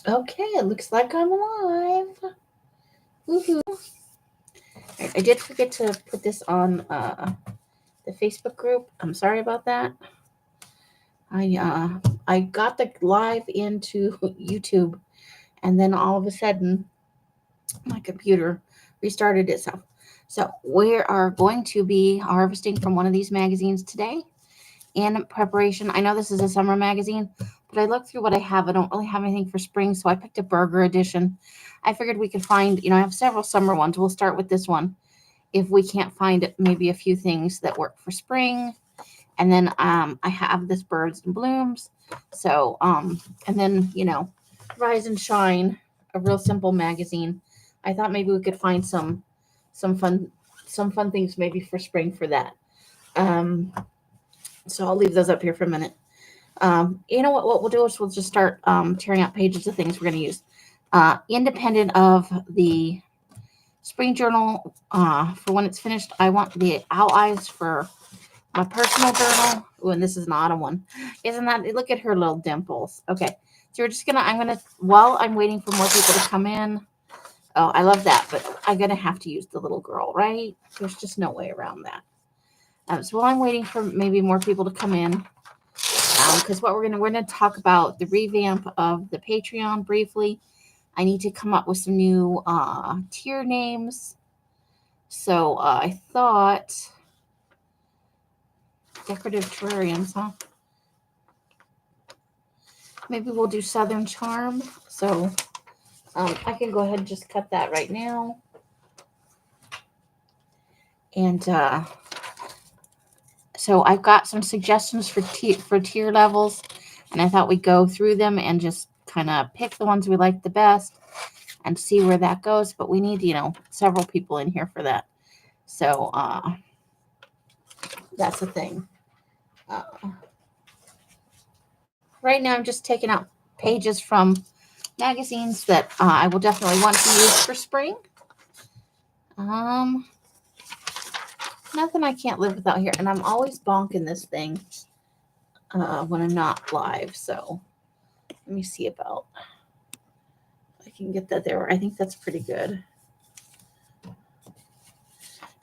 Okay, it looks like I'm live. Woohoo. Right, I did forget to put this on the Facebook group. I'm sorry about that. I got the live into YouTube, and then all of a sudden my computer restarted itself. So we are going to be harvesting from one of these magazines today in preparation. I know this is a summer magazine, but I looked through what I have. I don't really have anything for spring, so I picked a burger edition. I figured we could find, I have several summer ones. We'll start with this one. If we can't find maybe a few things that work for spring, and then I have this birds and blooms. So and then Rise and Shine, a real simple magazine. I thought maybe we could find some fun some fun things maybe for spring for that. Um, so I'll leave those up here for a minute. You know what? What we'll do is we'll just start tearing out pages of things we're going to use. Independent of the spring journal, for when it's finished, I want the outlines for my personal journal. Ooh, and this is an autumn one. Isn't that? Look at her little dimples. Okay, so I'm gonna, while I'm waiting for more people to come in. Oh, I love that, but I'm gonna have to use the little girl, right? There's just no way around that. So while I'm waiting for maybe more people to come in, because we're gonna talk about the revamp of the Patreon briefly. I need to come up with some new tier names. So I thought decorative terrariums, huh? Maybe we'll do Southern Charm. So I can go ahead and just cut that right now. And so I've got some suggestions for tier levels, and I thought we'd go through them and just kind of pick the ones we like the best and see where that goes. But we need, several people in here for that. So that's the thing. Uh, right now, I'm just taking out pages from magazines that I will definitely want to use for spring. Um, Nothing I can't live without here, and I'm always bonking this thing when I'm not live. So let me see about if I can get that there. I think that's pretty good.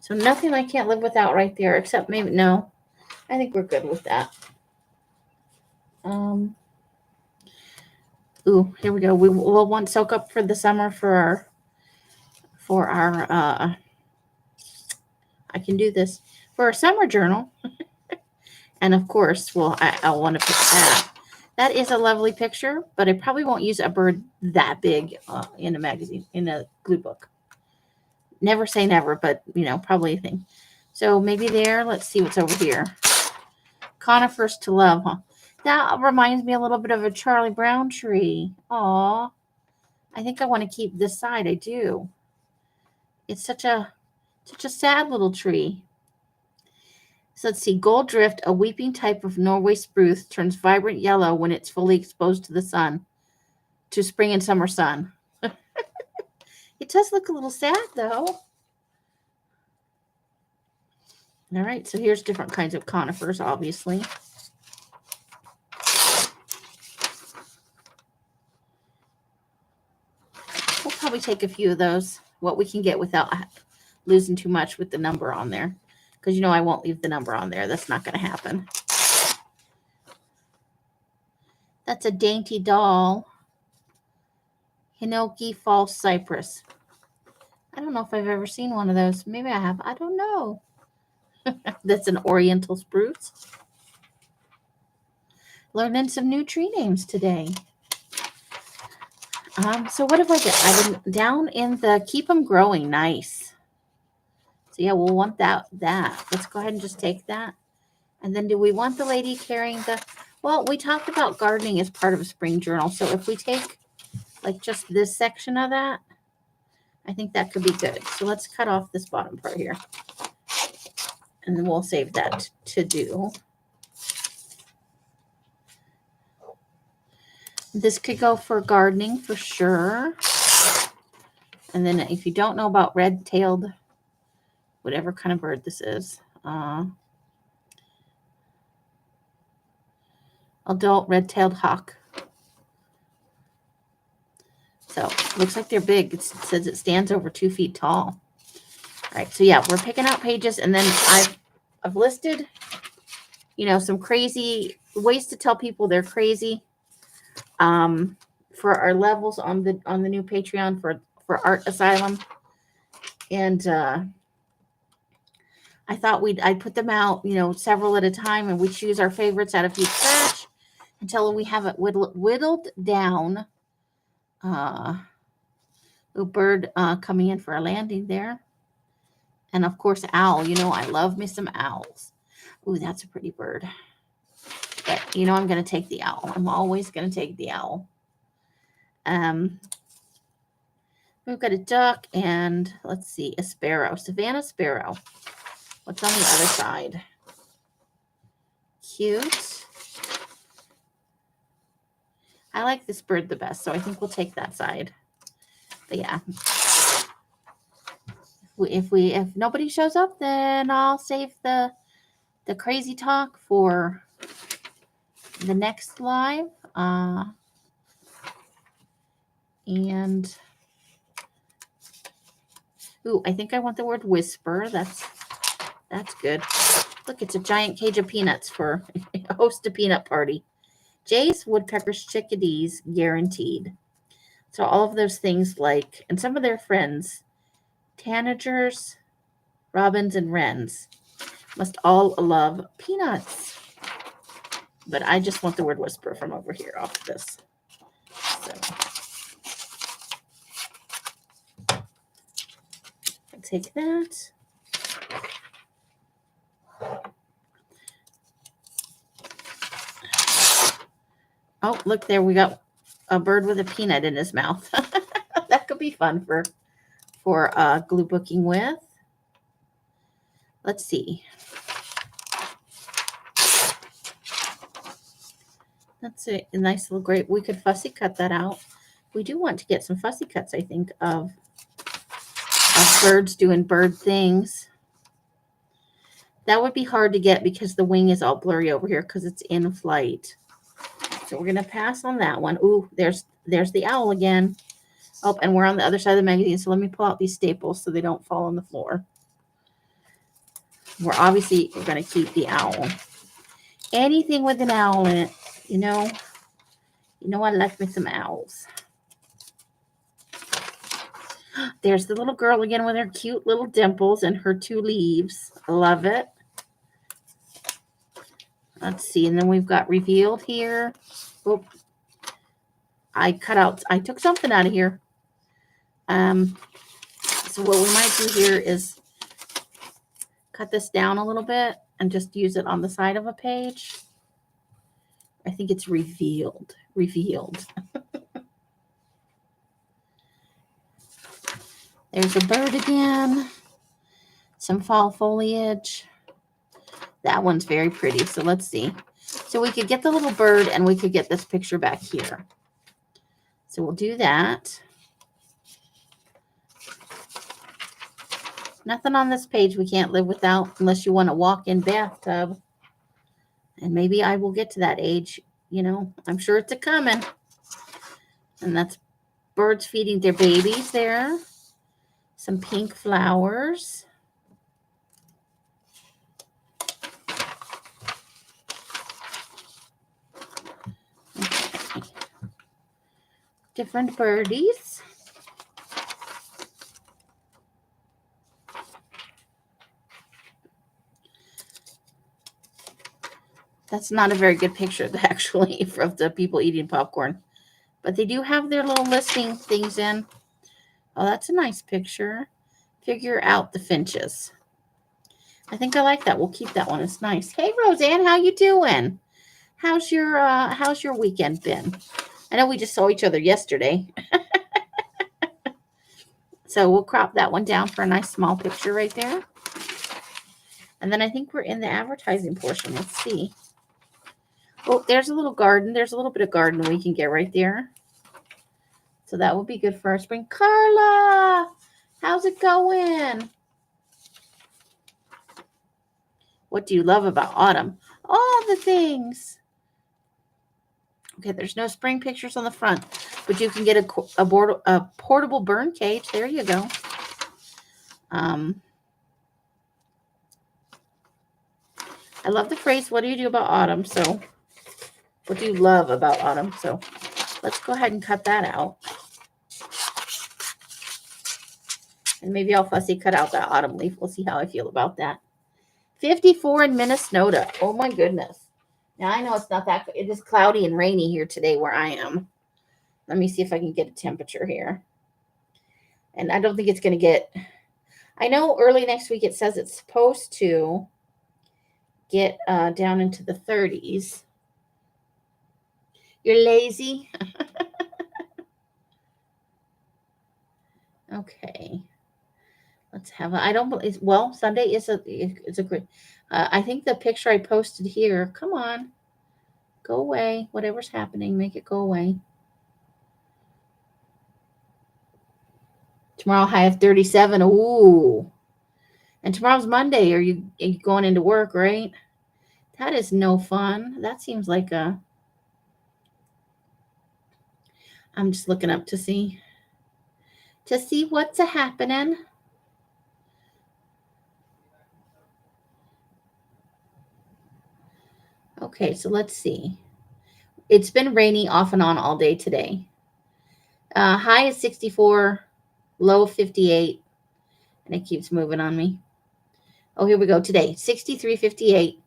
So nothing I can't live without right there, except maybe no. I think we're good with that. Ooh, here we go. We'll want soak up for the summer for our I can do this for our summer journal. And of course, I'll want to pick that. That is a lovely picture, but I probably won't use a bird that big in a magazine, in a glue book. Never say never, but probably a thing. So maybe there. Let's see what's over here. Conifers to love, huh? That reminds me a little bit of a Charlie Brown tree. Aw, I think I want to keep this side. I do. It's such a sad little tree. So let's see. Gold drift, a weeping type of Norway spruce, turns vibrant yellow when it's fully exposed to the sun, to spring and summer sun. It does look a little sad, though. All right, so here's different kinds of conifers, obviously. We'll probably take a few of those, what we can get without losing too much with the number on there. Because I won't leave the number on there. That's not going to happen. That's a dainty doll. Hinoki false cypress. I don't know if I've ever seen one of those. Maybe I have. I don't know. That's an oriental spruce. Learning some new tree names today. So what have I done? I've been down in the keep them growing. Nice. So yeah, we'll want that. Let's go ahead and just take that. And then do we want the lady carrying the... Well, we talked about gardening as part of a spring journal. So if we take like just this section of that, I think that could be good. So let's cut off this bottom part here. And then we'll save that to do. This could go for gardening for sure. And then if you don't know about red-tailed, whatever kind of bird this is, adult red-tailed hawk. So looks like they're big. It says it stands over 2 feet tall. All right, so yeah, we're picking out pages, and then I've listed, you know, some crazy ways to tell people they're crazy. For our levels on the new Patreon for Art Asylum, and I thought I'd put them out, you know, several at a time, and we choose our favorites out of each batch until we have it whittled down. A bird coming in for a landing there. And of course, owl. You know, I love me some owls. Ooh, that's a pretty bird. But, you know, I'm going to take the owl. I'm always going to take the owl. We've got a duck and, let's see, a sparrow. Savannah sparrow. What's on the other side? Cute. I like this bird the best, so I think we'll take that side. But yeah. If nobody shows up, then I'll save the crazy talk for the next live. And ooh, I think I want the word whisper. That's good. Look, it's a giant cage of peanuts for a host a peanut party. Jays, woodpeckers, chickadees, guaranteed. So all of those things like, and some of their friends, tanagers, robins, and wrens must all love peanuts. But I just want the word whisper from over here off of this. So I'll take that. Oh, look there. We got a bird with a peanut in his mouth. That could be fun for glue booking with. Let's see. That's a nice little grape. We could fussy cut that out. We do want to get some fussy cuts, I think, of birds doing bird things. That would be hard to get because the wing is all blurry over here because it's in flight. So we're going to pass on that one. Ooh, there's the owl again. Oh, and we're on the other side of the magazine. So let me pull out these staples so they don't fall on the floor. We're going to keep the owl. Anything with an owl in it, you know I like me some owls. There's the little girl again with her cute little dimples and her 2 leaves. I love it. Let's see. And then we've got revealed here. Oh, I took something out of here. So what we might do here is cut this down a little bit and just use it on the side of a page. I think it's revealed. There's a bird again. Some fall foliage. That one's very pretty. So let's see. So we could get the little bird and we could get this picture back here. So we'll do that. Nothing on this page we can't live without unless you want a walk-in bathtub. And maybe I will get to that age. You know, I'm sure it's a coming. And that's birds feeding their babies there. Some pink flowers. Okay. Different birdies. That's not a very good picture, actually, of the people eating popcorn. But they do have their little listing things in. Oh, that's a nice picture. Figure out the finches. I think I like that. We'll keep that one. It's nice. Hey, Roseanne, how you doing? How's your weekend been? I know we just saw each other yesterday. So we'll crop that one down for a nice small picture right there. And then I think we're in the advertising portion. Let's see. Oh, there's a little garden. There's a little bit of garden we can get right there. So that will be good for our spring. Carla, how's it going? What do you love about autumn? All the things. Okay, there's no spring pictures on the front, but you can get a portable burn cage. There you go. I love the phrase, what do you do about autumn? So, what do you love about autumn? So, let's go ahead and cut that out. And maybe I'll fussy cut out that autumn leaf. We'll see how I feel about that. 54 in Minnesota. Oh my goodness. Now I know it's not that, it is cloudy and rainy here today where I am. Let me see if I can get a temperature here. And I don't think it's going to get, I know early next week it says it's supposed to get down into the 30s. You're lazy? Okay. Let's have I don't believe, well, Sunday is a great, I think the picture I posted here, come on, go away. Whatever's happening, make it go away. Tomorrow high of 37. Ooh. And tomorrow's Monday. Are you going into work, right? That is no fun. That seems like I'm just looking up to see what's a happening. Okay, so let's see. It's been rainy off and on all day today. High is 64, low 58, and it keeps moving on me. Oh, here we go. Today, 63.58.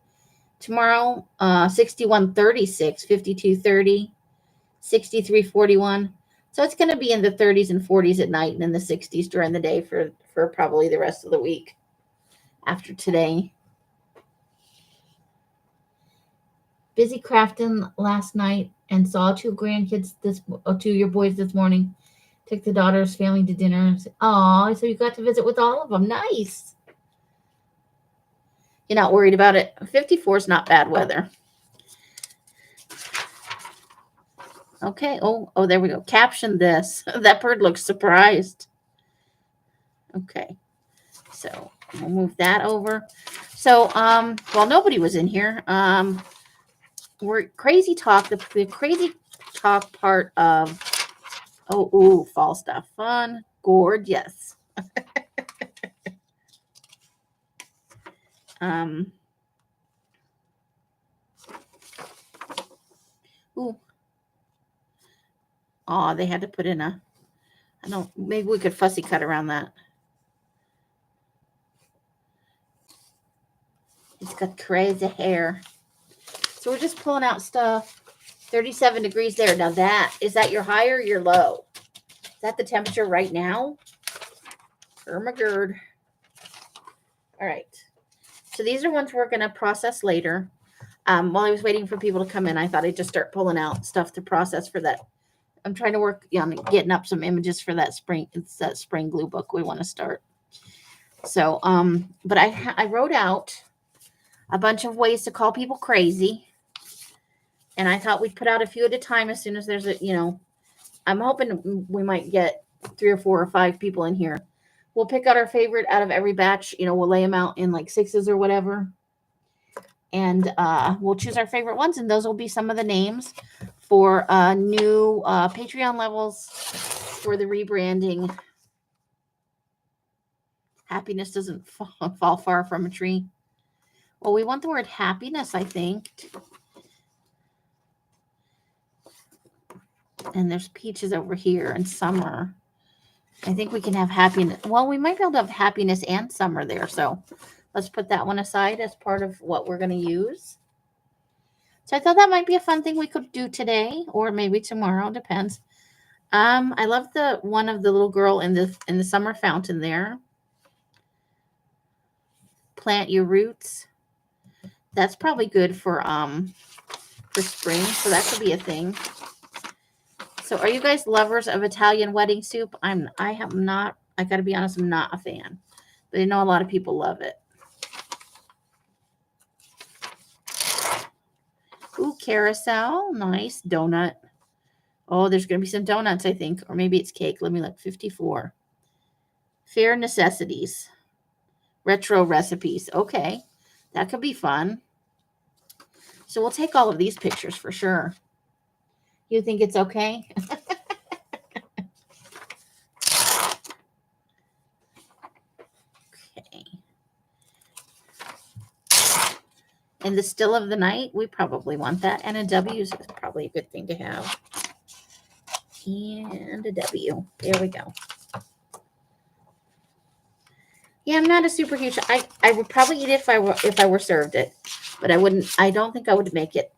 Tomorrow, 61.36, 52.30, 63.41. So it's going to be in the 30s and 40s at night and in the 60s during the day for probably the rest of the week after today. Busy crafting last night and saw two your boys this morning. Took the daughter's family to dinner. Oh, so you got to visit with all of them. Nice. You're not worried about it. 54 is not bad weather. Okay. Oh, there we go. Caption this. That bird looks surprised. Okay. So we'll move that over. So, while nobody was in here, we're crazy talk. The crazy talk part of, fall stuff. Fun. Gorgeous. Oh, they had to put in maybe we could fussy cut around that. It's got crazy hair. So we're just pulling out stuff. 37 degrees there. Now is that your high or your low? Is that the temperature right now? Ermagerd. All right. So these are ones we're going to process later. While I was waiting for people to come in, I thought I'd just start pulling out stuff to process for that. I'm trying to work on getting up some images for that spring. It's that spring glue book we want to start. So, but I wrote out a bunch of ways to call people crazy. And I thought we'd put out a few at a time as soon as there's I'm hoping we might get 3 or 4 or 5 people in here. We'll pick out our favorite out of every batch. We'll lay them out in like 6s or whatever. And we'll choose our favorite ones. And those will be some of the names for new Patreon levels for the rebranding. Happiness doesn't fall far from a tree. Well, we want the word happiness, I think. And there's peaches over here and summer. I think we can have happiness. Well, we might be able to have happiness and summer there. So let's put that one aside as part of what we're going to use. So I thought that might be a fun thing we could do today or maybe tomorrow. Depends. I love the one of the little girl in the summer fountain there. Plant your roots. That's probably good for spring. So that could be a thing. So are you guys lovers of Italian wedding soup? I am not. I got to be honest, I'm not a fan. But I know a lot of people love it. Ooh, carousel. Nice. Donut. Oh, there's going to be some donuts, I think. Or maybe it's cake. Let me look. 54. Fair necessities. Retro recipes. Okay. That could be fun. So we'll take all of these pictures for sure. You think it's okay? Okay. In the still of the night, we probably want that. And a W is probably a good thing to have. And a W. There we go. Yeah, I'm not a super huge. I would probably eat it if I were served it, but I wouldn't. I don't think I would make it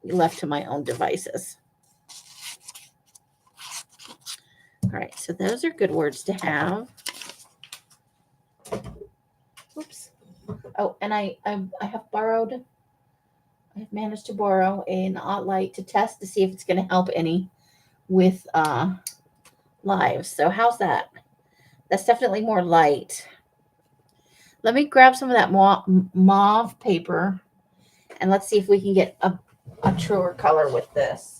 left to my own devices. All right, so those are good words to have. Oops. Oh, and I have borrowed. I've managed to borrow an Ot light to test to see if it's going to help any with lives. So how's that? That's definitely more light. Let me grab some of that mauve paper, and let's see if we can get a truer color with this.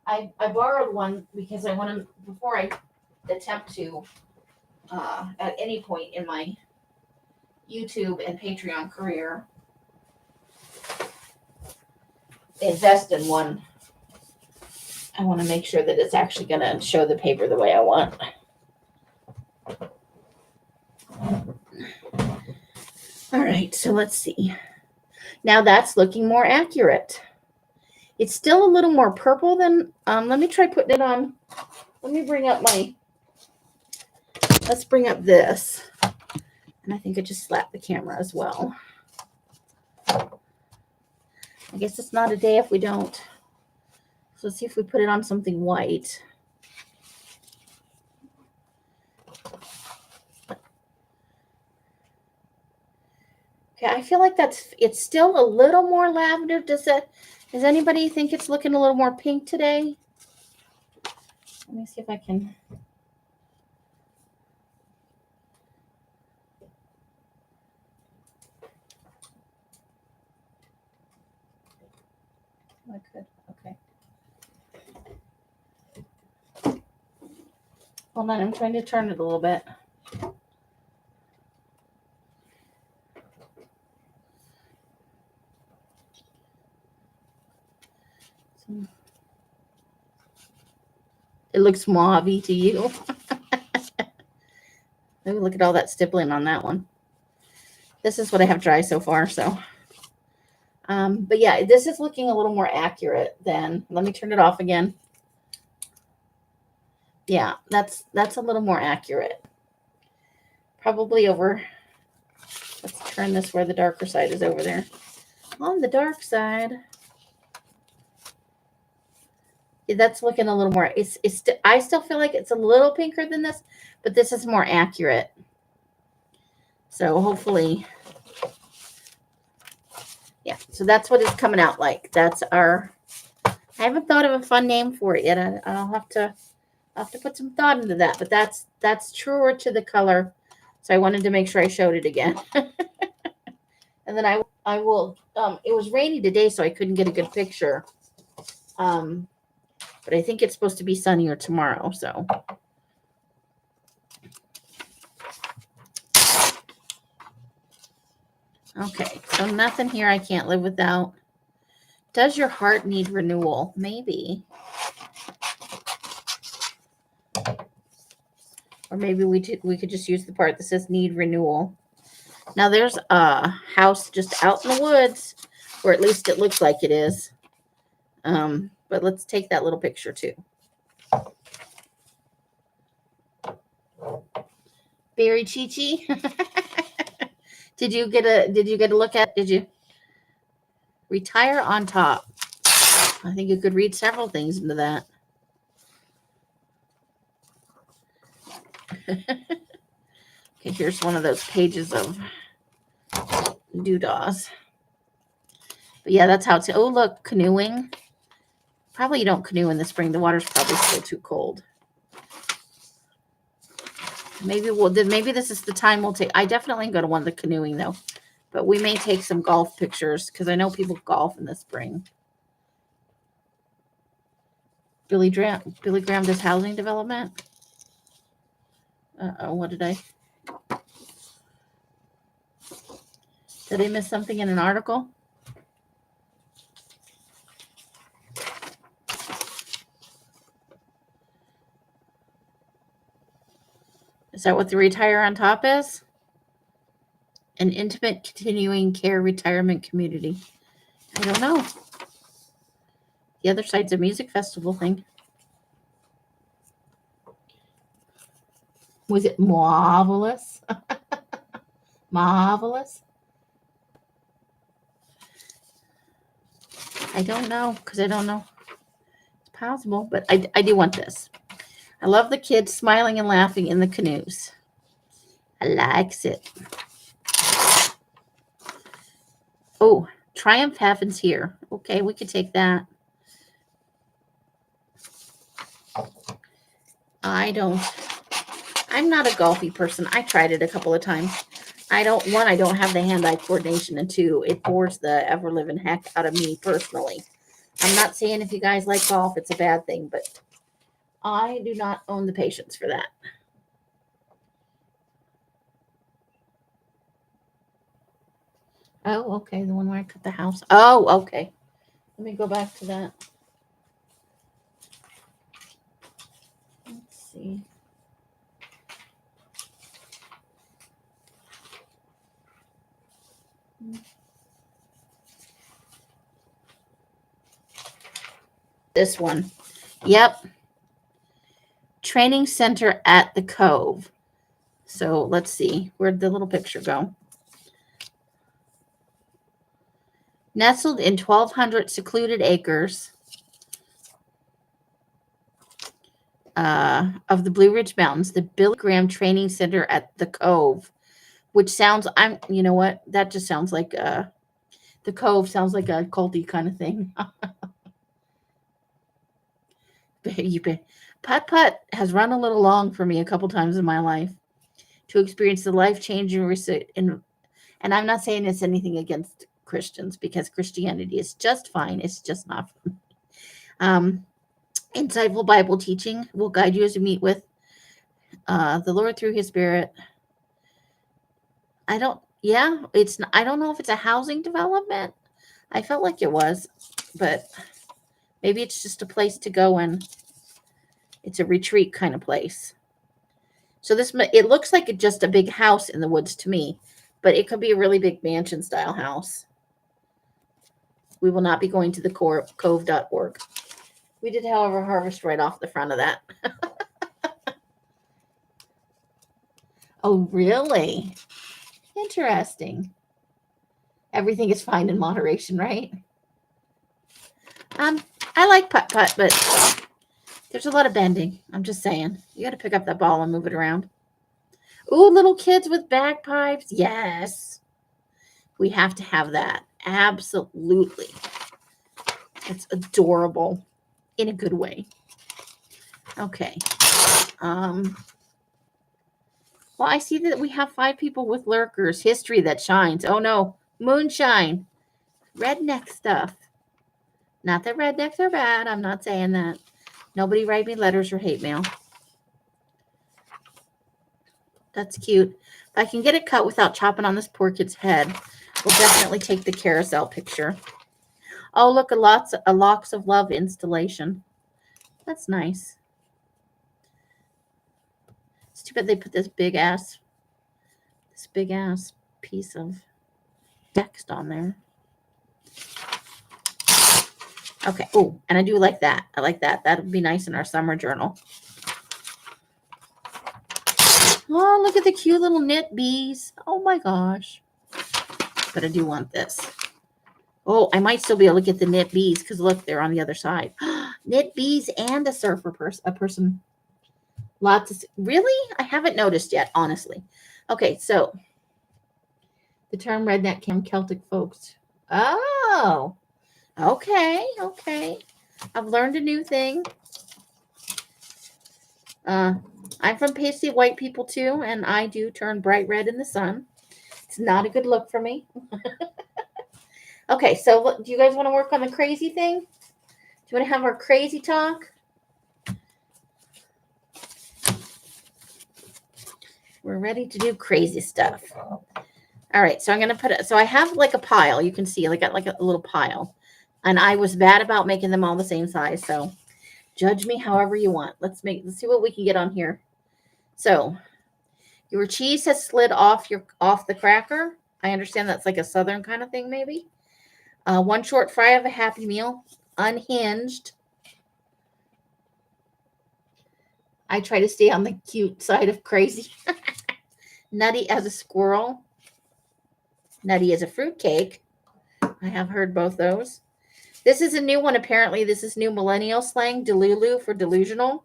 I borrowed one because I want to, before I attempt to, at any point in my YouTube and Patreon career, invest in one. I want to make sure that it's actually going to show the paper the way I want. All right, so let's see. Now that's looking more accurate. It's still a little more purple than, let me try putting it on. Let me bring up let's bring up this. And I think I just slapped the camera as well. I guess it's not a day if we don't. So let's see if we put it on something white. Okay, I feel like it's still a little more lavender. Does anybody think it's looking a little more pink today? Let me see if I can. I could. Okay. Hold on, I'm trying to turn it a little bit. It looks mauve-y to you. Maybe look at all that stippling on that one. This is what I have dry so far, so. But yeah, this is looking a little more accurate than, let me turn it off again. Yeah, that's a little more accurate. Probably over, let's turn this where the darker side is over there. On the dark side. Yeah, that's looking a little more, I still feel like it's a little pinker than this, but this is more accurate. So hopefully, yeah, so that's what it's coming out like. That's I haven't thought of a fun name for it yet. I'll have to put some thought into that, but that's truer to the color. So I wanted to make sure I showed it again. And then I will, it was rainy today, so I couldn't get a good picture. But I think it's supposed to be sunnier tomorrow, so. Okay, so nothing here I can't live without. Does your heart need renewal? Maybe. Or maybe we could just use the part that says need renewal. Now there's a house just out in the woods, or at least it looks like it is. But let's take that little picture too. Very Chi-Chi. Did you get a look at, did you retire on top? I think you could read several things into that. Okay, here's one of those pages of doodahs. But yeah, that's how it's, oh look, canoeing. Probably you don't canoe in the spring. The water's probably still too cold. Maybe this is the time we'll take. I definitely go to one of the canoeing though, but we may take some golf pictures because I know people golf in the spring. Billy Graham does housing development. What did I miss something in an article? Is that what the retire on top is? An intimate continuing care retirement community. I don't know. The other side's a music festival thing. Was it marvelous? Marvelous? I don't know, because I don't know. It's possible, but I do want this. I love the kids smiling and laughing in the canoes. I likes it. Oh, Triumph happens here. Okay, we could take that. I'm not a golfy person. I tried it a couple of times. I don't have the hand-eye coordination, and two, it bores the ever-living heck out of me personally. I'm not saying if you guys like golf, it's a bad thing, but I do not own the patience for that. Oh, okay, the one where I cut the house. Oh, okay. Let me go back to that. Let's see. This one. Yep. Training center at the Cove. So let's see. Where'd the little picture go? Nestled in 1,200 secluded acres of the Blue Ridge Mountains, the Billy Graham Training Center at the Cove, which sounds, you know what? That just sounds like, the Cove sounds like a culty kind of thing. Putt-putt has run a little long for me a couple times in my life to experience the life-changing and I'm not saying it's anything against Christians, because Christianity is just fine. It's just not fun. Insightful Bible teaching will guide you as you meet with the Lord through His Spirit. I don't know if it's a housing development. I felt like it was, but maybe it's just a place to go, and it's a retreat kind of place. So it looks like just a big house in the woods to me, but it could be a really big mansion style house. We will not be going to the cove.org. We did, however, harvest right off the front of that. Oh, really? Interesting. Everything is fine in moderation, right? I like putt-putt, but there's a lot of bending. I'm just saying. You got to pick up that ball and move it around. Ooh, little kids with bagpipes. Yes. We have to have that. Absolutely. It's adorable in a good way. Okay. Well, I see that we have 5 people with lurkers. History that shines. Oh, no. Moonshine. Redneck stuff. Not that rednecks are bad. I'm not saying that. Nobody write me letters or hate mail. That's cute. If I can get it cut without chopping on this poor kid's head, we'll definitely take the carousel picture. Oh, look, a Locks of Love installation. That's nice. It's too bad they put this big ass piece of text on there. Okay. Oh, and I do like that. I like that. That would be nice in our summer journal. Oh, look at the cute little knit bees. Oh my gosh. But I do want this. Oh, I might still be able to get the knit bees, because look, they're on the other side. Knit bees and a surfer person. Lots of, really? I haven't noticed yet, honestly. Okay, so the term redneck came Celtic folks. Oh, okay. I've learned a new thing. I'm from pasty white people too, and I do turn bright red in the sun. It's not a good look for me. Okay, so do you guys want to work on the crazy thing? Do you want to have our crazy talk? We're ready to do crazy stuff. All right, so I'm going to put it, so I have like a pile. You can see I got like a little pile. And I was bad about making them all the same size, so judge me however you want. Let's see what we can get on here. So Your cheese has slid off the cracker. I understand that's like a southern kind of thing, maybe. One short fry of a Happy Meal. Unhinged. I try to stay on the cute side of crazy. Nutty as a squirrel. Nutty as a fruitcake. I have heard both those. This is a new one, apparently. This is new millennial slang. Delulu for delusional.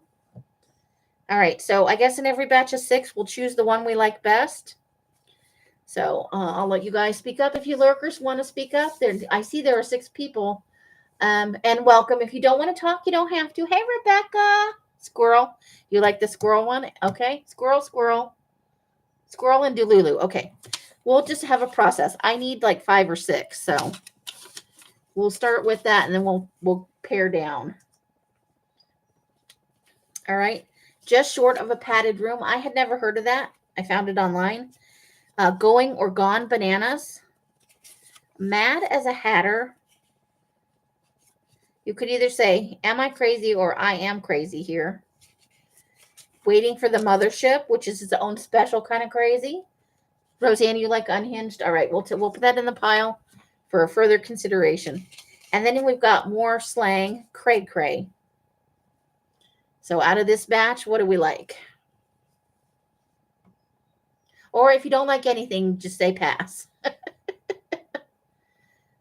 All right, so I guess in every batch of 6, we'll choose the one we like best. So I'll let you guys speak up if you lurkers want to speak up. I see there are 6 people. And welcome. If you don't want to talk, you don't have to. Hey, Rebecca. Squirrel. You like the squirrel one? Okay. Squirrel, squirrel. Squirrel and Delulu. Okay. We'll just have a process. I need like 5 or 6. So we'll start with that and then we'll pare down. All right. Just short of a padded room. I had never heard of that. I found it online. Going or gone bananas. Mad as a hatter. You could either say, am I crazy or I am crazy here. Waiting for the mothership, which is its own special kind of crazy. Roseanne, you like unhinged? All right, we'll put that in the pile for further consideration. And then we've got more slang, cray cray. So out of this batch, what do we like? Or if you don't like anything, just say pass.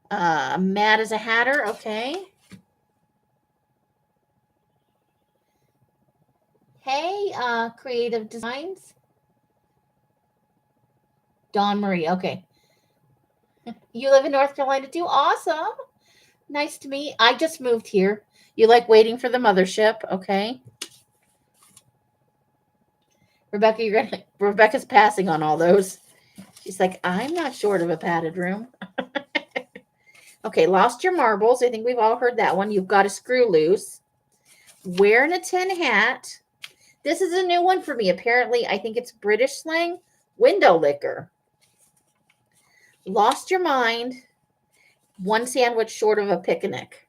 Mad as a hatter, okay. Hey, Creative Designs. Dawn Marie, okay. You live in North Carolina too? Awesome. Nice to meet. I just moved here. You like waiting for the mothership, okay. Rebecca, Rebecca's passing on all those. She's like, I'm not short of a padded room. Okay, lost your marbles. I think we've all heard that one. You've got to screw loose. Wearing a tin hat. This is a new one for me. Apparently, I think it's British slang. Window licker. Lost your mind. One sandwich short of a picnic.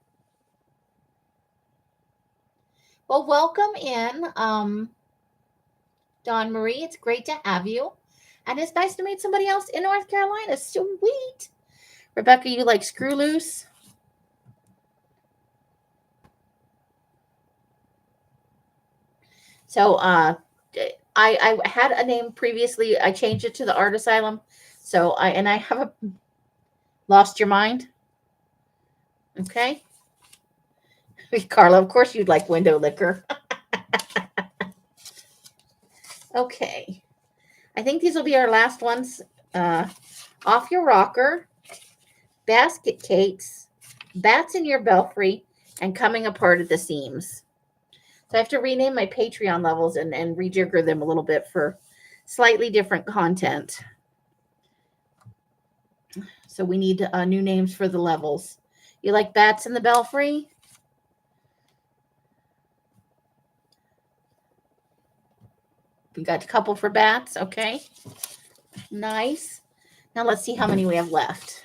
Well, welcome in, Dawn Marie. It's great to have you. And it's nice to meet somebody else in North Carolina. Sweet. Rebecca, you like screw loose? So I had a name previously. I changed it to the Art Asylum. So I have a lost your mind. Okay. Carla, of course you'd like window liquor. Okay. I think these will be our last ones. Off your rocker, basket cakes, bats in your belfry, and coming apart at the seams. So I have to rename my Patreon levels and rejigger them a little bit for slightly different content. So we need new names for the levels. You like bats in the belfry? We got a couple for bats. Okay. Nice. Now let's see how many we have left.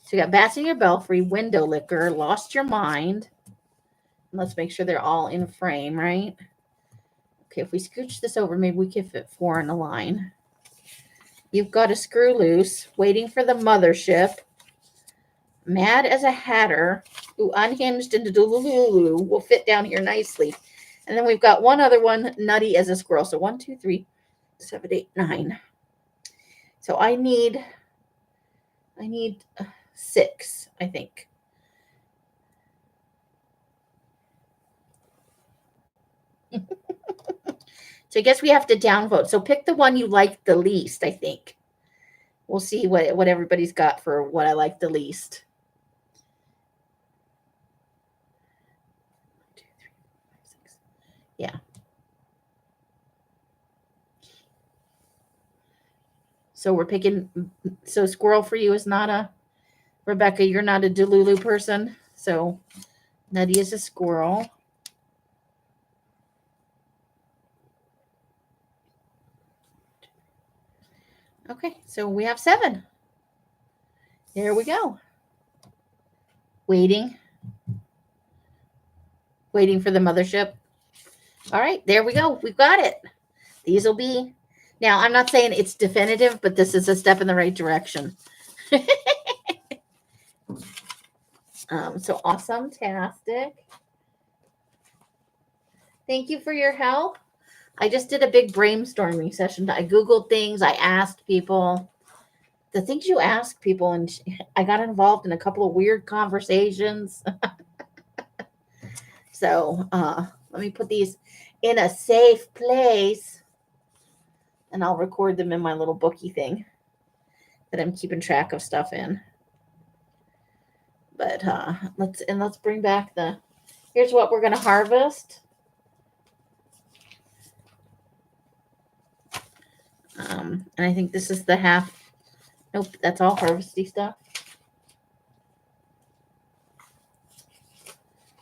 So you got bats in your belfry, window liquor, lost your mind. Let's make sure they're all in frame, right? Okay, if we scooch this over, maybe we can fit 4 in a line. You've got a screw loose, waiting for the mothership. Mad as a hatter, who unhinged into Delulu will fit down here nicely. And then we've got one other one, nutty as a squirrel. So 1, 2, 3, 7, 8, 9. So I need 6, I think. So I guess we have to downvote. So pick the one you like the least, I think. We'll see what everybody's got for what I like the least. 1, 2, 3, 4, 5, 6. Yeah. So we're picking. So squirrel for you is not a, Rebecca, you're not a Delulu person. So nutty is a squirrel. Okay, so we have 7. There we go. Waiting for the mothership. All right, there we go. We've got it. These will be, now I'm not saying it's definitive, but this is a step in the right direction. So awesome-tastic. Thank you for your help. I just did a big brainstorming session. I Googled things. I asked people the things you ask people, and I got involved in a couple of weird conversations. So let me put these in a safe place, and I'll record them in my little bookie thing that I'm keeping track of stuff in. But let's bring back the, here's what we're going to harvest. And I think this is the half. Nope, that's all harvesty stuff.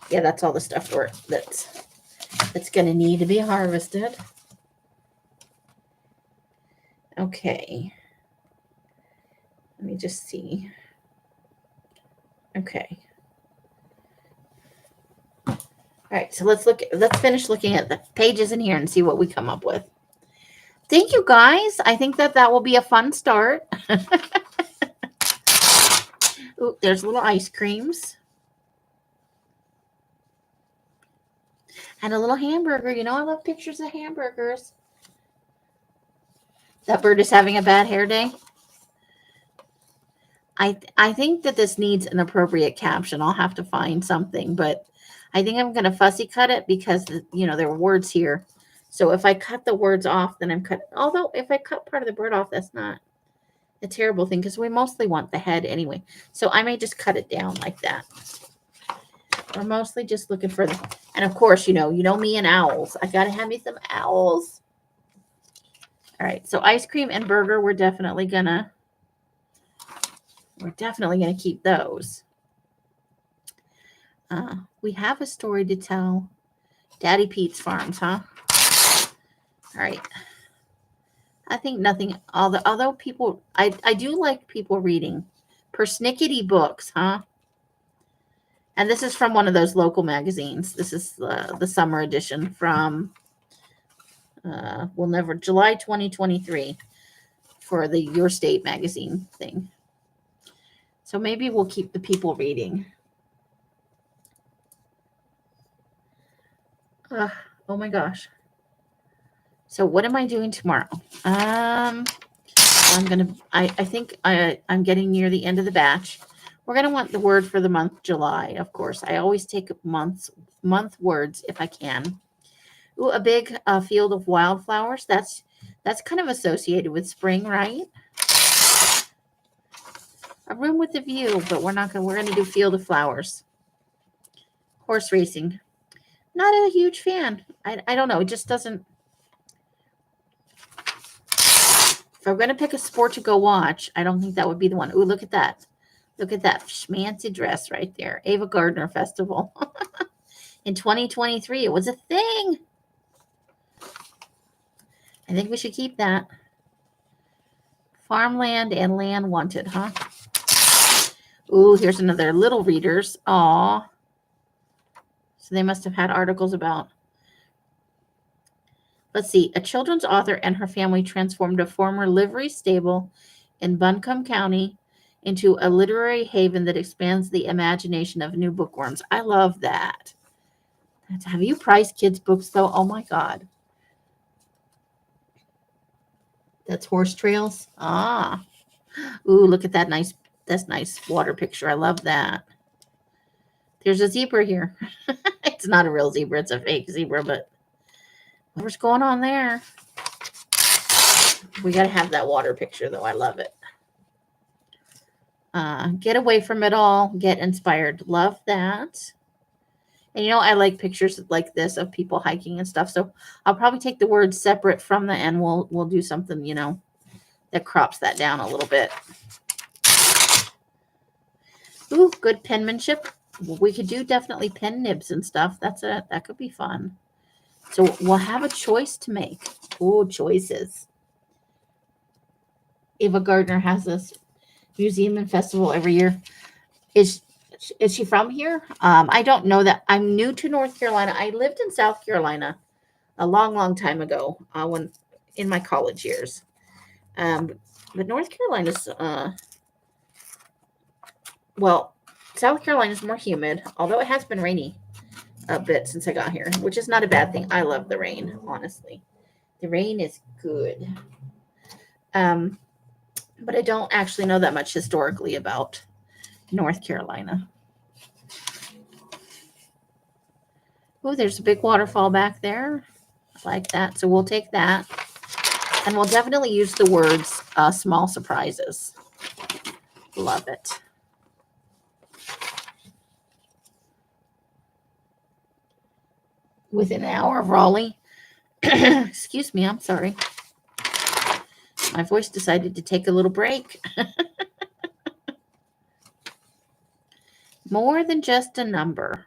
Yeah, that's all the stuff that's going to need to be harvested. Okay. Let me just see. Okay. All right, so let's finish looking at the pages in here and see what we come up with. Thank you, guys. I think that will be a fun start. Ooh, there's little ice creams. And a little hamburger. You know, I love pictures of hamburgers. That bird is having a bad hair day. I think that this needs an appropriate caption. I'll have to find something, but I think I'm going to fussy cut it because, you know, there are words here. So if I cut the words off, then I'm cutting. Although if I cut part of the bird off, that's not a terrible thing because we mostly want the head anyway. So I may just cut it down like that. We're mostly just looking for the, and of course, you know me and owls. I got to have me some owls. All right. So ice cream and burger, we're definitely going to keep those. We have a story to tell. Daddy Pete's Farms, huh? All right. I think nothing, although people, I do like people reading. Persnickety books, huh? And this is from one of those local magazines. This is the summer edition from, July 2023 for the Your State magazine thing. So maybe we'll keep the people reading. Oh my gosh. So what am I doing tomorrow? I think I'm getting near the end of the batch. We're going to want the word for the month July, of course. I always take month words if I can. Ooh, a big field of wildflowers. That's kind of associated with spring, right? A room with a view, but we're going to do field of flowers. Horse racing. Not a huge fan. I don't know. It just doesn't. If I'm going to pick a sport to go watch, I don't think that would be the one. Ooh, look at that. Look at that schmancy dress right there. Ava Gardner Festival. In 2023, it was a thing. I think we should keep that. Farmland and land wanted, huh? Ooh, here's another little readers. Aw. So they must have had articles about. Let's see. A children's author and her family transformed a former livery stable in Buncombe County into a literary haven that expands the imagination of new bookworms. I love that. Have you priced kids' books, though? Oh, my God. That's horse trails. Ah. Ooh, look at that nice. That's nice water picture. I love that. There's a zebra here. It's not a real zebra. It's a fake zebra, but whatever's going on there. We got to have that water picture, though. I love it. Get away from it all. Get inspired. Love that. And, I like pictures like this of people hiking and stuff. So I'll probably take the words separate from the end. We'll do something, that crops that down a little bit. Ooh, good penmanship. We could do definitely pen nibs and stuff. That could be fun. So we'll have a choice to make. Ooh, choices. Ava Gardner has this museum and festival every year. Is she from here? I don't know that. I'm new to North Carolina. I lived in South Carolina a long, long time ago when in my college years. But North Carolina's, well, South Carolina's more humid, although it has been rainy a bit since I got here, which is not a bad thing. I love the rain, honestly. The rain is good. Um, but I don't actually know that much historically about North Carolina. Oh, there's a big waterfall back there. I like that. So we'll take that. And we'll definitely use the words small surprises. Love it. Within an hour of Raleigh. Excuse me, I'm sorry. My voice decided to take a little break. More than just a number.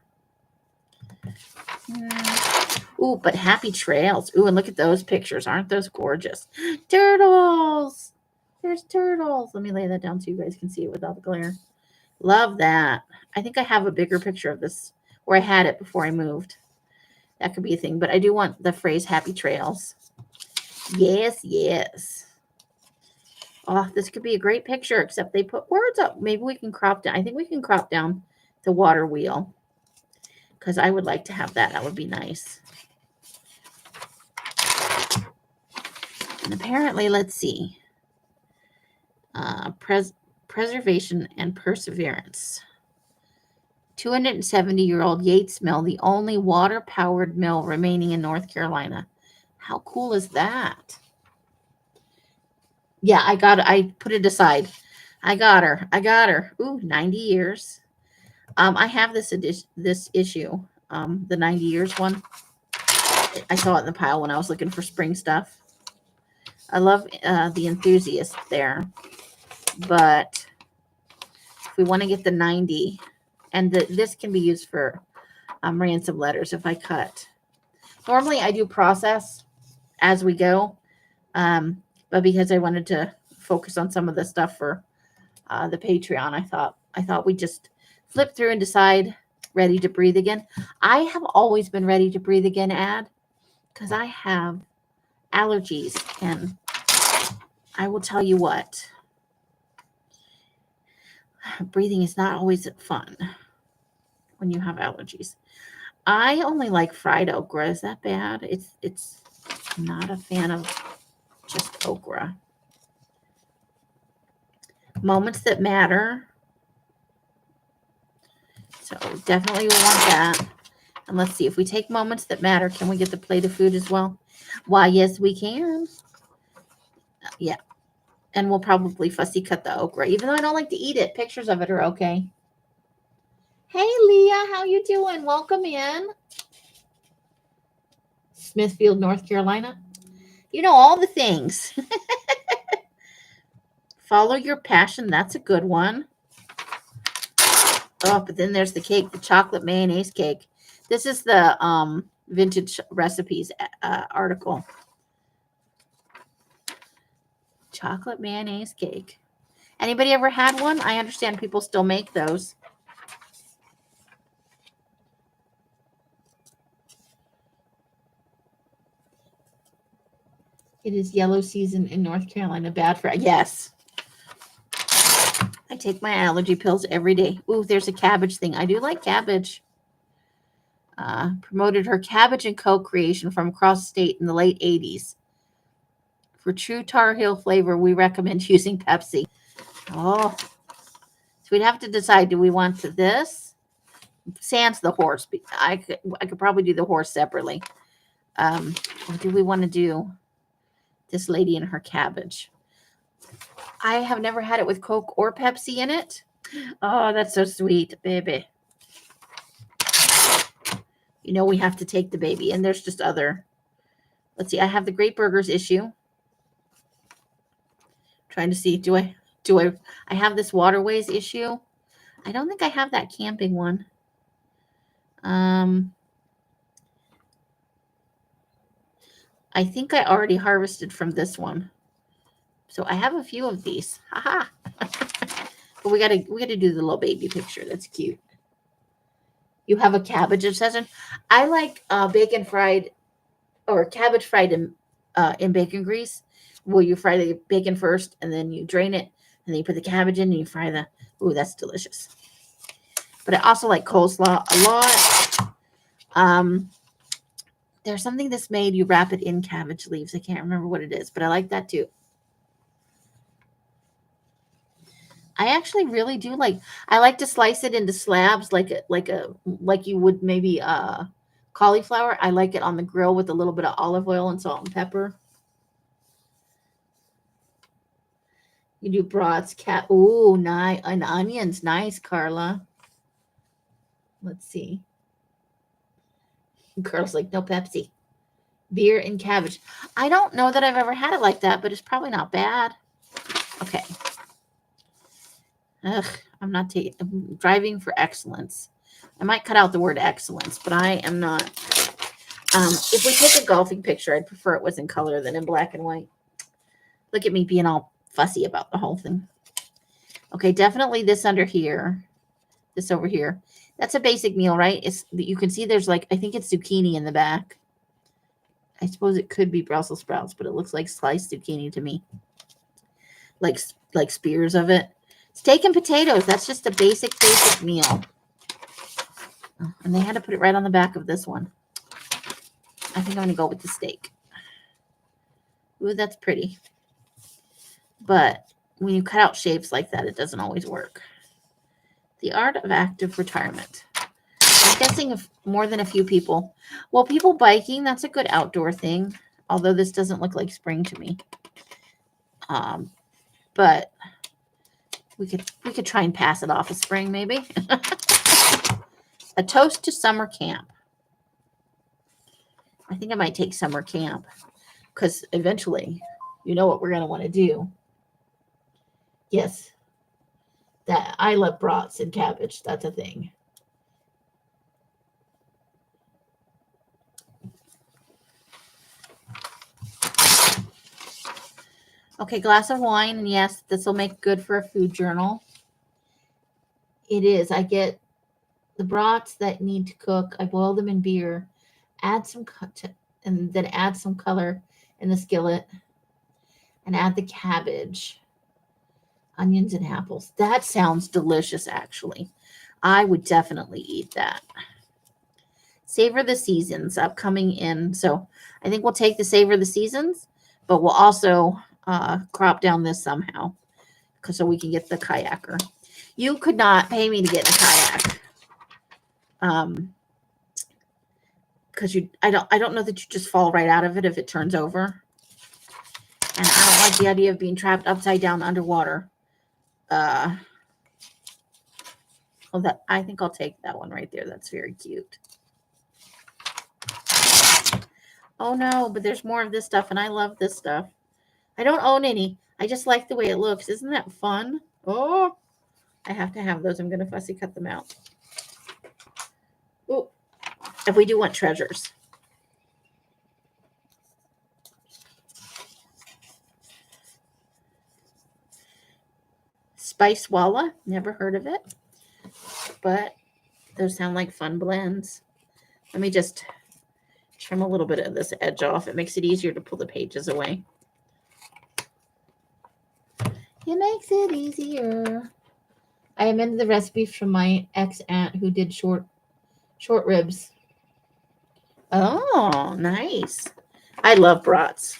Ooh, but happy trails. Ooh, and look at those pictures. Aren't those gorgeous? Turtles. There's turtles. Let me lay that down so you guys can see it without the glare. Love that. I think I have a bigger picture of this, or I had it before I moved. That could be a thing, but I do want the phrase happy trails. Yes, yes. Oh, this could be a great picture, except they put words up. Maybe we can crop down. I think we can crop down the water wheel because I would like to have that. That would be nice. And apparently, let's see. Preservation and perseverance. 270-year-old Yates Mill, the only water-powered mill remaining in North Carolina. How cool is that? Yeah, I put it aside. I got her. Ooh, 90 years. I have this issue, the 90 years one. I saw it in the pile when I was looking for spring stuff. I love the enthusiast there, but if we want to get the 90, and this can be used for ransom letters if I cut. Normally I do process as we go, but because I wanted to focus on some of the stuff for the Patreon, I thought we'd just flip through and decide ready to breathe again. I have always been ready to breathe again, because I have allergies, and I will tell you what, breathing is not always fun when you have allergies. I only like fried okra. Is that bad? It's not a fan of just okra. Moments that matter. So definitely we want that. And let's see, if we take moments that matter, can we get the plate of food as well? Why, yes, we can. Yeah. And we'll probably fussy cut the okra, even though I don't like to eat it. Pictures of it are okay. Hey, Leah, how you doing? Welcome in. Smithfield, North Carolina. You know all the things. Follow your passion. That's a good one. Oh, but then there's the cake, the chocolate mayonnaise cake. This is the vintage recipes article. Chocolate mayonnaise cake. Anybody ever had one? I understand people still make those. It is yellow season in North Carolina. Bad for, yes. I take my allergy pills every day. Ooh, there's a cabbage thing. I do like cabbage. Promoted her cabbage and Coke creation from across the state in the late 80s. For true Tar Heel flavor, we recommend using Pepsi. Oh, so we'd have to decide, do we want this? Sans the horse. I could probably do the horse separately. Or do we want to do this lady and her cabbage? I have never had it with Coke or Pepsi in it. Oh, that's so sweet, baby. You know we have to take the baby. And there's just other. Let's see. I have the Great Burgers issue. Trying to see. Do I have this Waterways issue? I don't think I have that camping one. I think I already harvested from this one. So I have a few of these. Haha. But we gotta do the little baby picture. That's cute. You have a cabbage obsession. I like bacon fried or cabbage fried in bacon grease. Well, you fry the bacon first, and then you drain it, and then you put the cabbage in, and you fry the. Ooh, that's delicious. But I also like coleslaw a lot. There's something that's made, you wrap it in cabbage leaves. I can't remember what it is, but I like that too. I actually really do like, I like to slice it into slabs like you would maybe cauliflower. I like it on the grill with a little bit of olive oil and salt and pepper. You do brats, ooh, nice, and onions. Nice, Carla. Let's see. Carla's like, no Pepsi. Beer and cabbage. I don't know that I've ever had it like that, but it's probably not bad. Okay. Ugh, I'm driving for excellence. I might cut out the word excellence, but I am not. If we take a golfing picture, I'd prefer it was in color than in black and white. Look at me being all fussy about the whole thing. Okay, definitely this under here. This over here. That's a basic meal, right? You can see there's like, I think it's zucchini in the back. I suppose it could be Brussels sprouts, but it looks like sliced zucchini to me. Like spears of it. Steak and potatoes. That's just a basic meal. Oh, and they had to put it right on the back of this one. I think I'm going to go with the steak. Ooh, that's pretty. But when you cut out shapes like that, it doesn't always work. The art of active retirement. I'm guessing if more than a few people. Well, people biking, that's a good outdoor thing. Although this doesn't look like spring to me. But we could try and pass it off as spring, maybe. A toast to summer camp. I think I might take summer camp because eventually, you know what we're going to want to do. Yes, that I love brats and cabbage. That's a thing. Okay, glass of wine. And yes, this will make good for a food journal. It is. I get the brats that need to cook. I boil them in beer, add some and then add some color in the skillet, and add the cabbage, onions, and apples. That sounds delicious, actually. I would definitely eat that. Savor the seasons upcoming in. So I think we'll take the savor the seasons, but we'll also crop down this somehow so we can get the kayaker. You could not pay me to get in a kayak. Because I don't know that you just fall right out of it if it turns over. And I don't like the idea of being trapped upside down underwater. I think I'll take that one right there. That's very cute. Oh no, but there's more of this stuff, and I love this stuff. I don't own any. I just like the way it looks. Isn't that fun? Oh, I have to have those. I'm going to fussy cut them out. Oh, if we do want treasures. Spice Walla. Never heard of it. But those sound like fun blends. Let me just trim a little bit of this edge off. It makes it easier to pull the pages away. It makes it easier. I amended the recipe from my ex-aunt who did short ribs. Oh, nice. I love brats.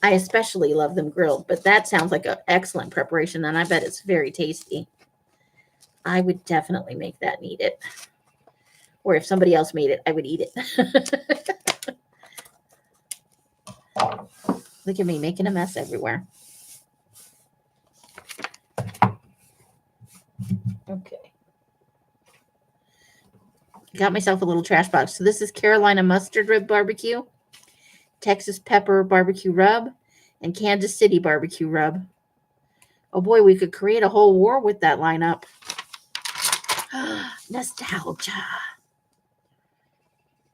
I especially love them grilled, but that sounds like an excellent preparation, and I bet it's very tasty. I would definitely make that and eat it. Or if somebody else made it, I would eat it. Look at me making a mess everywhere. Okay. Got myself a little trash box. So this is Carolina mustard rib barbecue, Texas pepper barbecue rub, and Kansas City barbecue rub. Oh boy, we could create a whole war with that lineup. Nostalgia.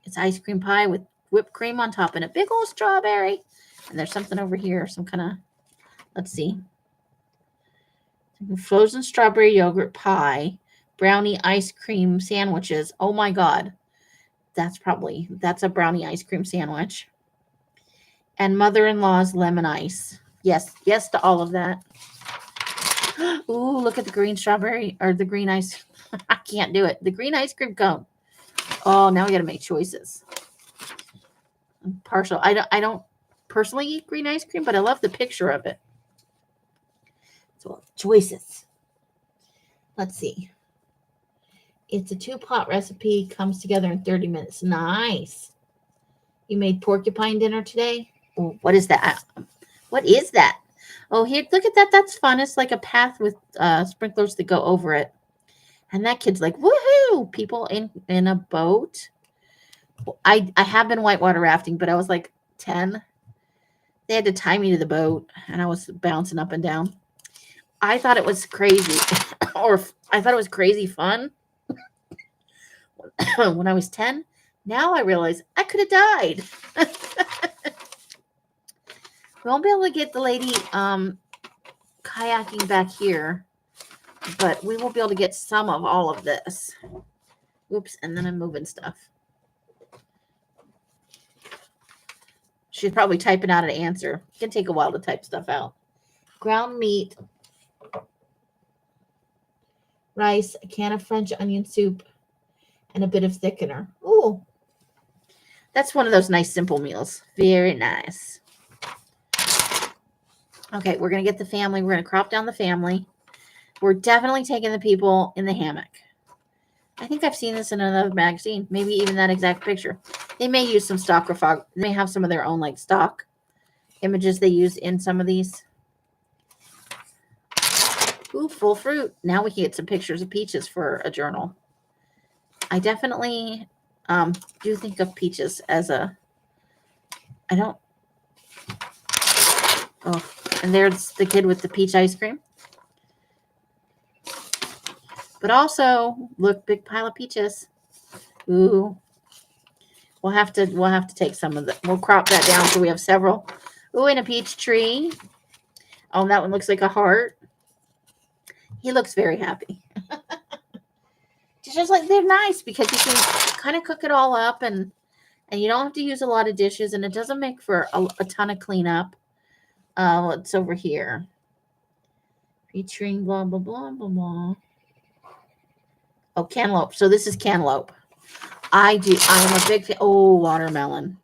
It's ice cream pie with whipped cream on top and a big old strawberry. And there's something over here, some kind of, let's see. Frozen strawberry yogurt pie, brownie ice cream sandwiches. Oh my God. That's a brownie ice cream sandwich. And mother-in-law's lemon ice. Yes, yes to all of that. Ooh, look at the green strawberry or the green ice. I can't do it. The green ice cream cone. Oh, now we got to make choices. I'm partial. I don't personally eat green ice cream, but I love the picture of it. So choices. Let's see. It's a 2-pot recipe. Comes together in 30 minutes. Nice. You made porcupine dinner today? Oh, what is that? What is that? Oh, here, look at that. That's fun. It's like a path with sprinklers that go over it. And that kid's like, woohoo! People in a boat. I have been whitewater rafting, but I was like 10. They had to tie me to the boat, and I was bouncing up and down. I thought it was crazy, or I thought it was crazy fun when I was 10. Now I realize I could have died. We won't be able to get the lady kayaking back here, but we will be able to get some of all of this. Oops, and then I'm moving stuff. She's probably typing out an answer. It can take a while to type stuff out. Ground meat, rice, a can of French onion soup, and a bit of thickener. Ooh, that's one of those nice simple meals. Very nice. Okay, we're going to get the family. We're going to crop down the family. We're definitely taking the people in the hammock. I think I've seen this in another magazine, maybe even that exact picture. They may use some stock or they may have some of their own like stock images they use in some of these. Ooh, full fruit. Now we can get some pictures of peaches for a journal. I definitely do think of peaches as a, I don't, oh, and there's the kid with the peach ice cream. But also, look, big pile of peaches. Ooh. We'll have to take some of the, we'll crop that down so we have several. Ooh, and a peach tree. Oh, that one looks like a heart. He looks very happy. Just like they're nice because you can kind of cook it all up and you don't have to use a lot of dishes and it doesn't make for a ton of cleanup. What's over here? Featuring blah, blah, blah, blah, blah. Oh, cantaloupe. So this is cantaloupe. I am a big fan. Oh, watermelon.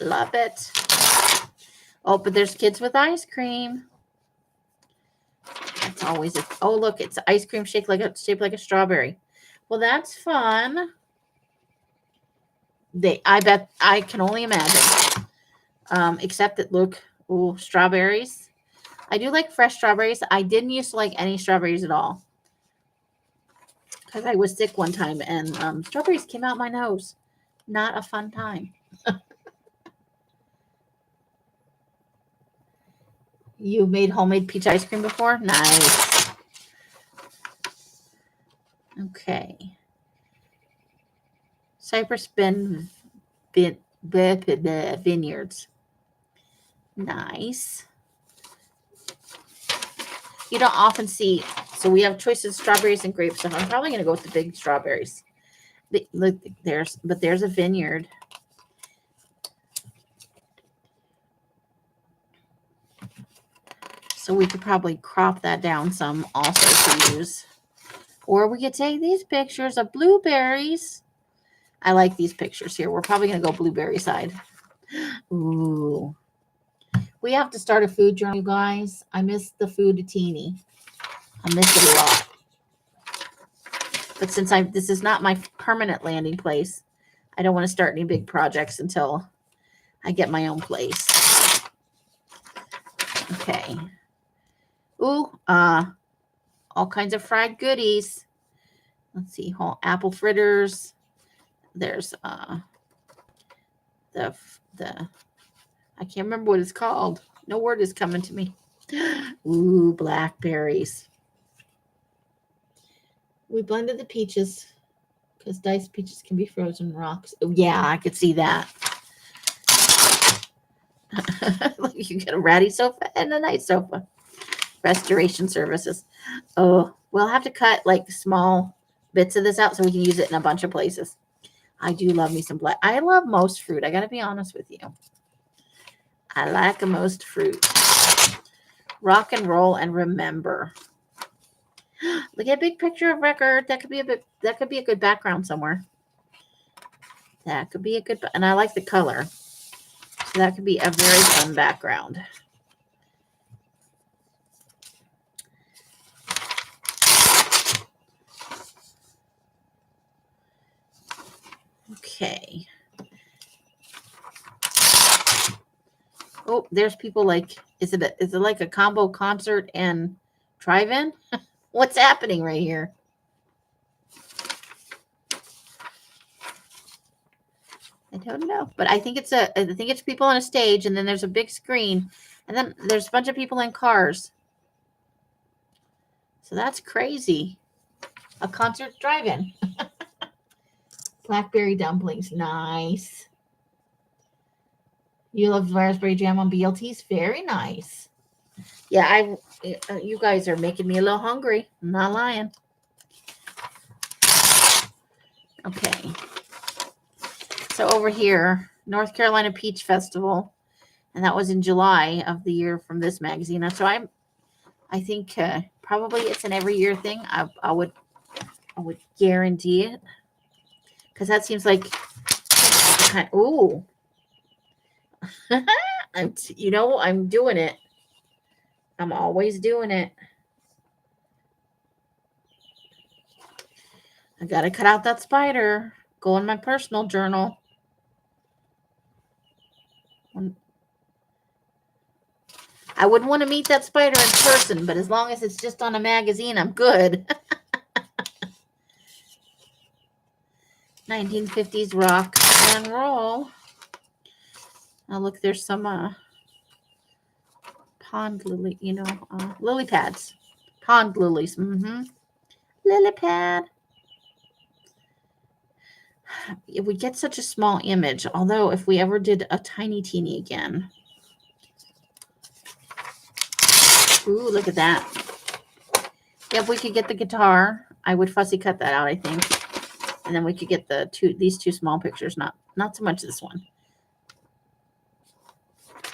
Love it. Oh, but there's kids with ice cream. That's always a, oh, look, it's ice cream shaped like a strawberry. Well, that's fun. I bet I can only imagine. Except that look, ooh, strawberries. I do like fresh strawberries. I didn't used to like any strawberries at all. Because I was sick one time and strawberries came out my nose. Not a fun time. You made homemade peach ice cream before? Nice. Okay. Cypress Bend Vineyards. Nice. You don't often see, so we have choices of strawberries and grapes. So I'm probably going to go with the big strawberries. Look, there's a vineyard. So we could probably crop that down some also to use. Or we could take these pictures of blueberries. I like these pictures here. We're probably going to go blueberry side. Ooh. We have to start a food journal, you guys. I miss the food-a-teeny. I miss it a lot. But since this is not my permanent landing place, I don't want to start any big projects until I get my own place. Okay. Ooh, all kinds of fried goodies. Let's see, whole apple fritters. There's the I can't remember what it's called. No word is coming to me. Ooh, blackberries. We blended the peaches because diced peaches can be frozen rocks. Oh, yeah, I could see that. You get a ratty sofa and a nice sofa. Restoration services. Oh, we'll have to cut like small bits of this out so we can use it in a bunch of places. I do love me some black. I love most fruit. I got to be honest with you. I like most fruit. Rock and roll and remember. Look at a big picture of record. That could be a good background somewhere. That could be a good, and I like the color. So that could be a very fun background. Okay. Oh, there's people like, is it like a combo concert and drive-in? What's happening right here? I don't know, but I think it's people on a stage, and then there's a big screen, and then there's a bunch of people in cars. So that's crazy. A concert drive-in. Blackberry dumplings, nice. You love raspberry jam on BLTs, very nice. Yeah, you guys are making me a little hungry. I'm not lying. Okay. So over here, North Carolina Peach Festival, and that was in July of the year from this magazine. And so I think probably it's an every year thing. I would guarantee it, because that seems like kind of, ooh. I'm doing it. I'm always doing it. I gotta cut out that spider. Go in my personal journal. I wouldn't want to meet that spider in person, but as long as it's just on a magazine, I'm good. 1950s rock and roll. Oh, look, there's some pond lily, lily pads. Pond lilies. Lily pad. We get such a small image, although if we ever did a tiny teeny again. Ooh, look at that. Yeah, if we could get the guitar, I would fussy cut that out, I think. And then we could get these two small pictures, not so much this one.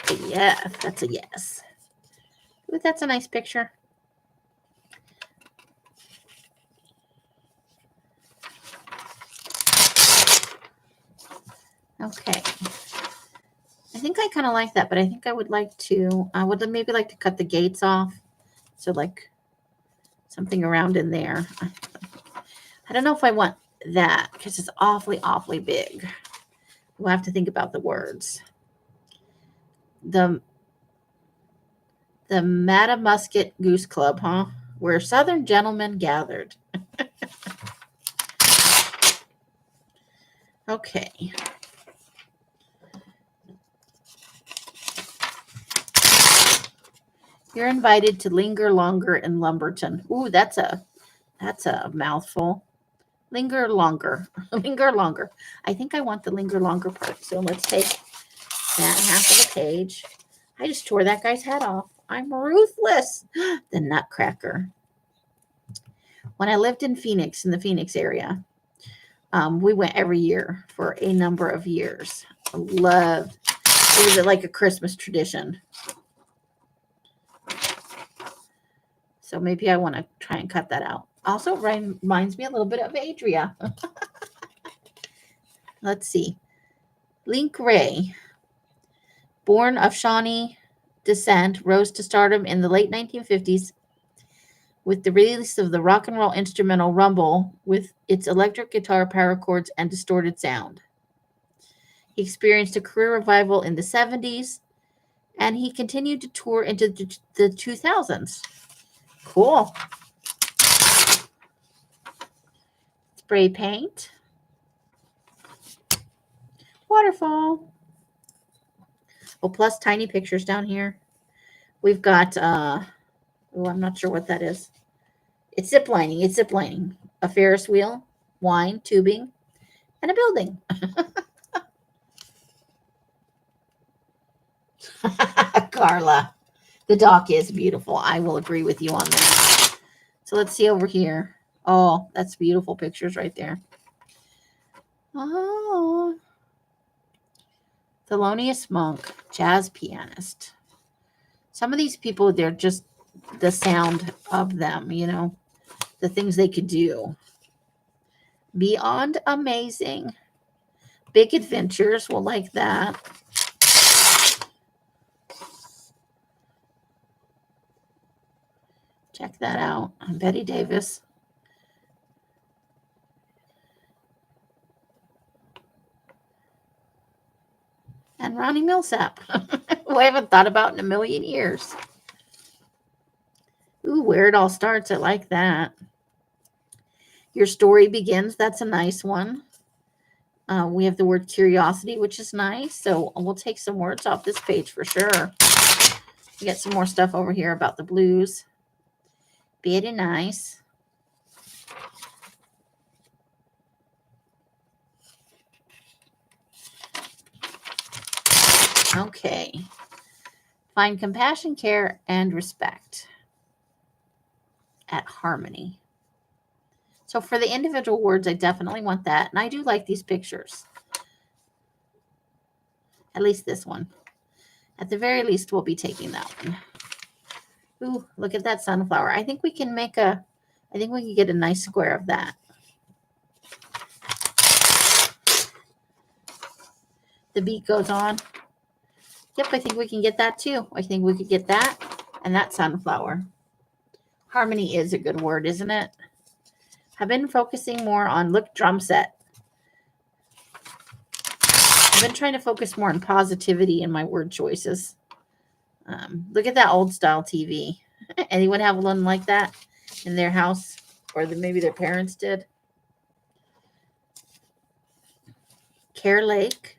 But yeah, that's a yes. Ooh, that's a nice picture. Okay. I think I kind of like that, but I think I would maybe like to cut the gates off. So like something around in there. I don't know if I want that because it's awfully, awfully big. We'll have to think about the words. The Matamusket Goose Club, huh? Where Southern gentlemen gathered. Okay. You're invited to linger longer in Lumberton. Ooh, that's a mouthful. Linger longer. Linger longer. I think I want the linger longer part. So let's take that half of the page. I just tore that guy's head off. I'm ruthless. The Nutcracker. When I lived in Phoenix, in the Phoenix area, we went every year for a number of years. I loved it. Was like a Christmas tradition. So maybe I want to try and cut that out. Also reminds me a little bit of Adria. Let's see. Link Ray, born of Shawnee descent, rose to stardom in the late 1950s with the release of the rock and roll instrumental Rumble with its electric guitar power chords and distorted sound. He experienced a career revival in the 70s, and he continued to tour into the 2000s. Cool. Spray paint. Waterfall. Oh, plus tiny pictures down here. We've got, I'm not sure what that is. It's ziplining. It's ziplining. A Ferris wheel, wine, tubing, and a building. Carla, the dock is beautiful. I will agree with you on that. So let's see over here. Oh, that's beautiful pictures right there. Oh, Thelonious Monk, jazz pianist. Some of these people, they're just the sound of them, you know, the things they could do. Beyond amazing. Big Adventures will like that. Check that out. Betty Davis. And Ronnie Millsap, who I haven't thought about in a million years. Ooh, Where It All Starts. I like that. Your Story Begins. That's a nice one. We have the word curiosity, which is nice. So we'll take some words off this page for sure. We got some more stuff over here about the blues. Very nice. Okay. Find compassion, care, and respect at harmony. So for the individual words, I definitely want that. And I do like these pictures. At least this one. At the very least, we'll be taking that one. Ooh, look at that sunflower. I think we can get a nice square of that. The beat goes on. Yep, I think we can get that too. I think we could get that and that sunflower. Harmony is a good word, isn't it? I've been focusing more on, look, drum set. I've been trying to focus more on positivity in my word choices. Look at that old style TV. Anyone have one like that in their house? Or maybe their parents did? Care Lake.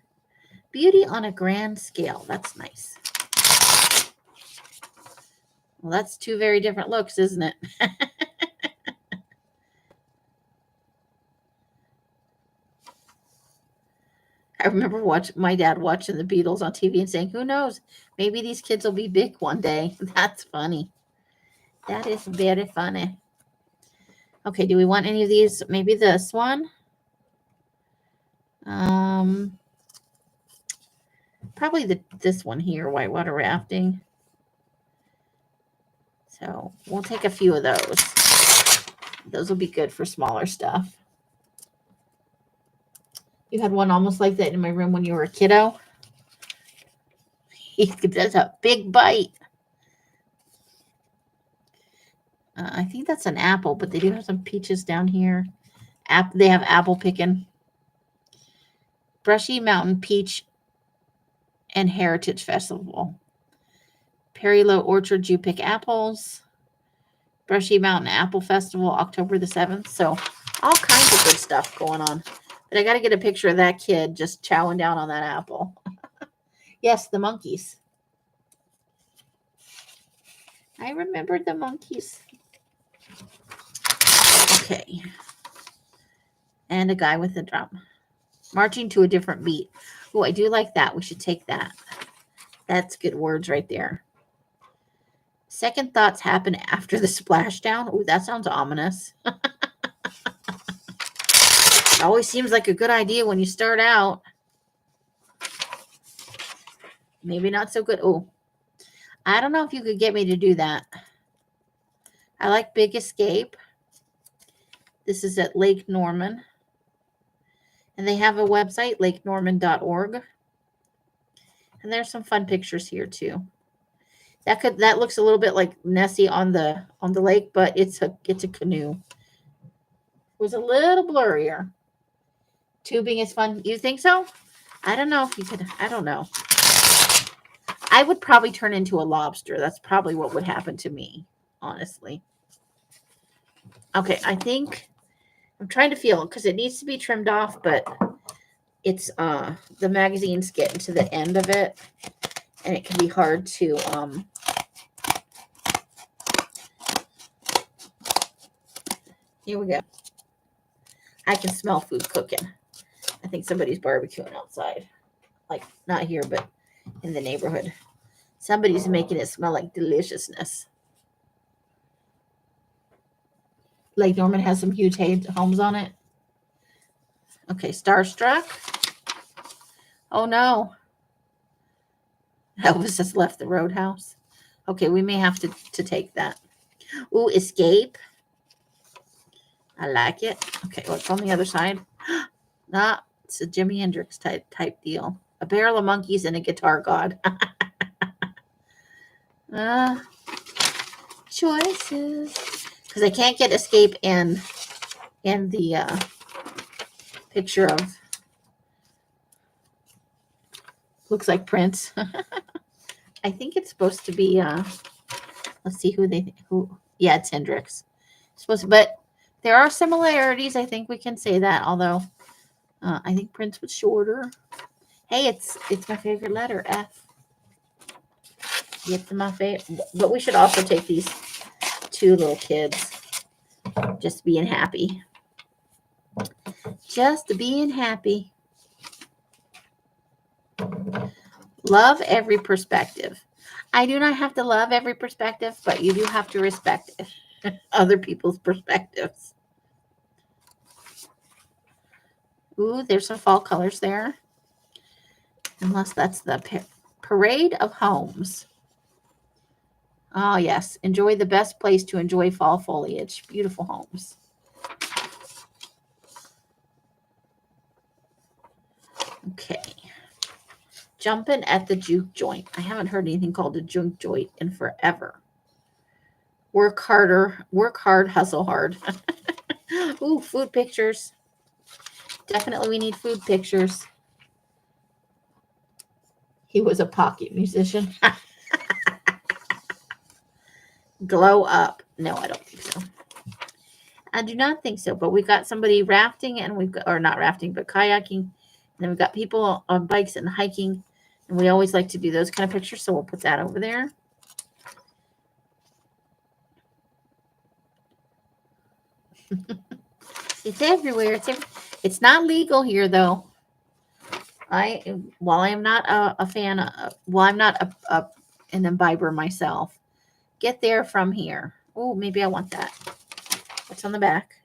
Beauty on a grand scale. That's nice. Well, that's two very different looks, isn't it? I remember my dad watching the Beatles on TV and saying, who knows? Maybe these kids will be big one day. That's funny. That is very funny. Okay, do we want any of these? Maybe this one? Probably this one here, whitewater rafting. So we'll take a few of those. Those will be good for smaller stuff. You had one almost like that in my room when you were a kiddo. That's a big bite. I think that's an apple, but they do have some peaches down here. They have apple picking. Brushy Mountain Peach and Heritage Festival. Perry Low Orchard, you pick apples. Brushy Mountain Apple Festival, October the 7th. So all kinds of good stuff going on. But I got to get a picture of that kid just chowing down on that apple. Yes, the monkeys. I remembered the monkeys. Okay. And a guy with a drum. Marching to a different beat. Oh, I do like that. We should take that. That's good words right there. Second thoughts happen after the splashdown. Oh, that sounds ominous. It always seems like a good idea when you start out. Maybe not so good. Oh, I don't know if you could get me to do that. I like Big Escape. This is at Lake Norman. And they have a website, lakenorman.org. And there's some fun pictures here too. That looks a little bit like Nessie on the lake, but it's a canoe. It was a little blurrier. Tubing is fun. You think so? I don't know if you could. I don't know. I would probably turn into a lobster. That's probably what would happen to me, honestly. Okay, I think I'm trying to feel because it needs to be trimmed off, but it's the magazine's getting to the end of it, and it can be hard to Here we go. I can smell food cooking. I think somebody's barbecuing outside. Like, not here, but in the neighborhood. Somebody's making it smell like deliciousness. Lake Norman has some huge homes on it. Okay, Starstruck. Oh no. Elvis has left the roadhouse. Okay, we may have to take that. Ooh, Escape. I like it. Okay, what's on the other side? Ah, it's a Jimi Hendrix type deal. A barrel of monkeys and a guitar god. Choices. Because I can't get Escape in the picture of. Looks like Prince. I think it's supposed to be. Let's see who. Yeah, it's Hendrix. It's supposed to, but there are similarities. I think we can say that. Although I think Prince was shorter. Hey, it's my favorite letter, F. It's my favorite. But we should also take these two little kids. Just being happy. Just being happy. Love every perspective. I do not have to love every perspective, but you do have to respect other people's perspectives. Ooh, there's some fall colors there. Unless that's the Parade of Homes. Oh, yes. Enjoy the best place to enjoy fall foliage. Beautiful homes. Okay. Jumping at the juke joint. I haven't heard anything called a juke joint in forever. Work hard, hustle hard. Ooh, food pictures. Definitely we need food pictures. He was a pocket musician. Glow up. No, I don't think so. I do not think so, but we've got somebody rafting and we've got, or not rafting, but kayaking. And then we've got people on bikes and hiking. And we always like to do those kind of pictures, so we'll put that over there. It's everywhere. It's not legal here, though. While I am not a fan of, well, I'm not an imbiber myself. Get there from here. Oh, maybe I want that. What's on the back?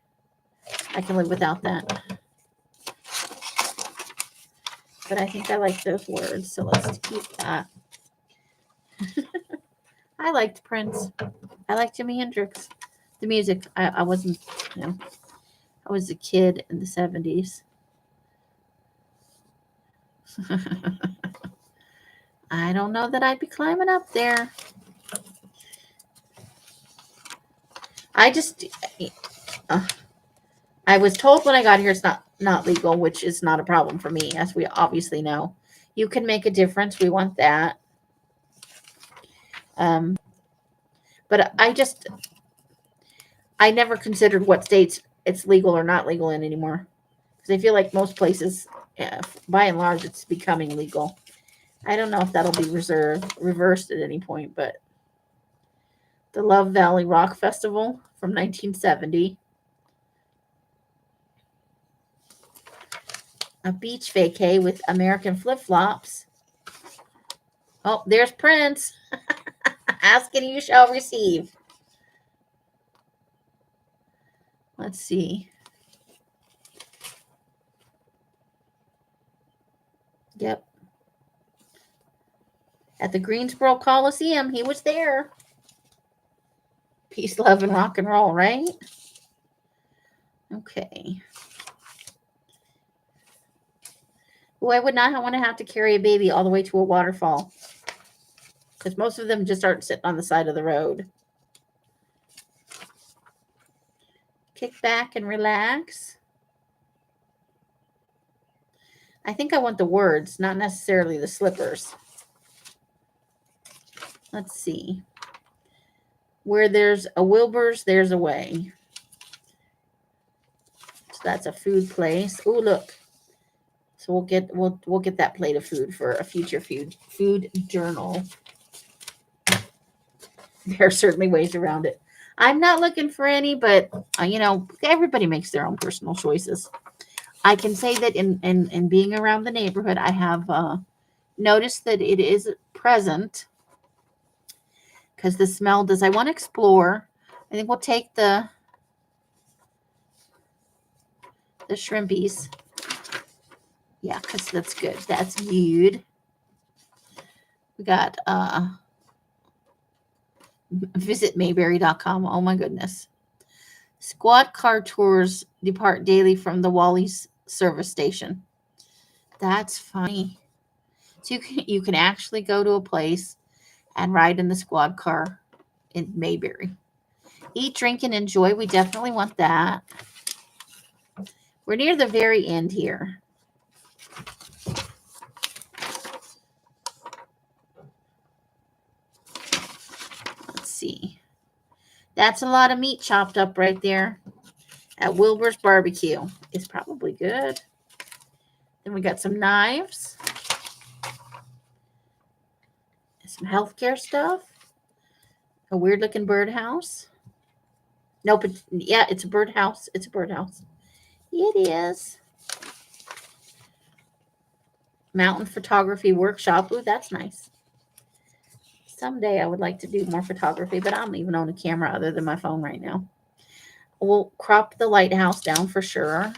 I can live without that. But I think I like those words, so let's keep that. I liked Prince. I liked Jimi Hendrix. The music, I wasn't, I was a kid in the 70s. I don't know that I'd be climbing up there. I was told when I got here it's not legal, which is not a problem for me, as we obviously know. You can make a difference. We want that. But I never considered what states it's legal or not legal in anymore. Because I feel like most places, by and large, it's becoming legal. I don't know if that'll be reversed at any point, but the Love Valley Rock Festival from 1970. A beach vacay with American flip-flops. Oh, there's Prince. Ask and you shall receive. Let's see. Yep. At the Greensboro Coliseum, he was there. Peace, love, and rock and roll, right? Okay. Well, I would not want to have to carry a baby all the way to a waterfall. Because most of them just aren't sitting on the side of the road. Kick back and relax. I think I want the words, not necessarily the slippers. Let's see. Where there's a Wilbur's, there's a way. So that's a food place. Oh, look. So we'll get that plate of food for a future food journal. There are certainly ways around it. I'm not looking for any, but everybody makes their own personal choices. I can say that in being around the neighborhood, I have noticed that it is present because the smell does. I want to explore. I think we'll take the the shrimpies. Yeah, because that's good. That's good. We got visit mayberry.com. Oh my goodness. Squad car tours depart daily from the Wally's service station. That's funny. So you can actually go to a place and ride in the squad car in Mayberry. Eat, drink, and enjoy. We definitely want that. We're near the very end here. Let's see. That's a lot of meat chopped up right there at Wilbur's Barbecue. It's probably good. Then we got some knives. Some healthcare stuff. A weird looking birdhouse. Nope. Yeah, it's a birdhouse. It's a birdhouse. It is. Mountain photography workshop. Ooh, that's nice. Someday I would like to do more photography, but I don't even own a camera other than my phone right now. We'll crop the lighthouse down for sure.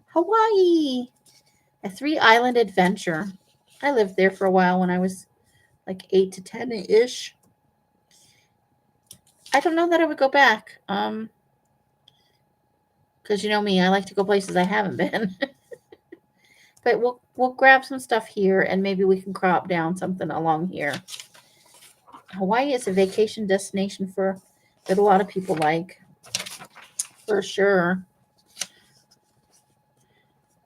Hawaii. A 3-island adventure. I lived there for a while when I was like 8 to 10-ish. I don't know that I would go back. Because you know me, I like to go places I haven't been. But we'll grab some stuff here and maybe we can crop down something along here. Hawaii is a vacation destination that a lot of people like. For sure.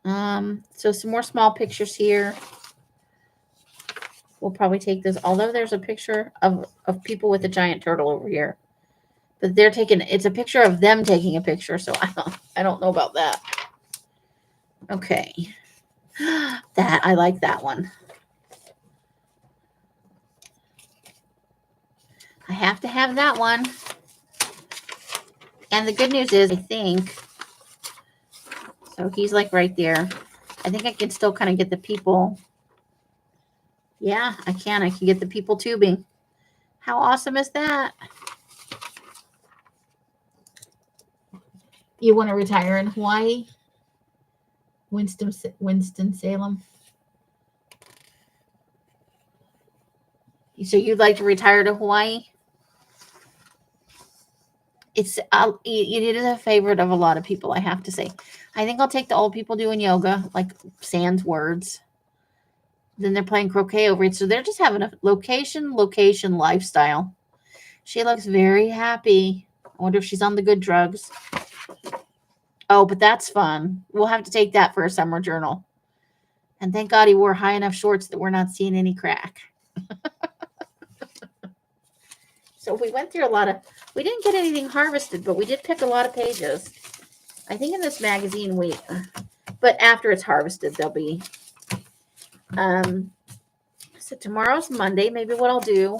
So some more small pictures here. We'll probably take this, although there's a picture of people with a giant turtle over here. But it's a picture of them taking a picture, so I don't know about that. Okay. That I like that one. I have to have that one. And the good news is, I think, so he's like right there. I think I can still kind of get the people. Yeah, I can. I can get the people tubing. How awesome is that? You want to retire in Hawaii? Winston-Salem. So you'd like to retire to Hawaii? It is a favorite of a lot of people, I have to say. I think I'll take the old people doing yoga, like sans words. Then they're playing croquet over it. So they're just having a location lifestyle. She looks very happy. I wonder if she's on the good drugs. Oh, but that's fun. We'll have to take that for a summer journal. And thank God he wore high enough shorts that we're not seeing any crack. So we went through we didn't get anything harvested, but we did pick a lot of pages. I think in this magazine but after it's harvested, there'll be, so tomorrow's Monday. Maybe what I'll do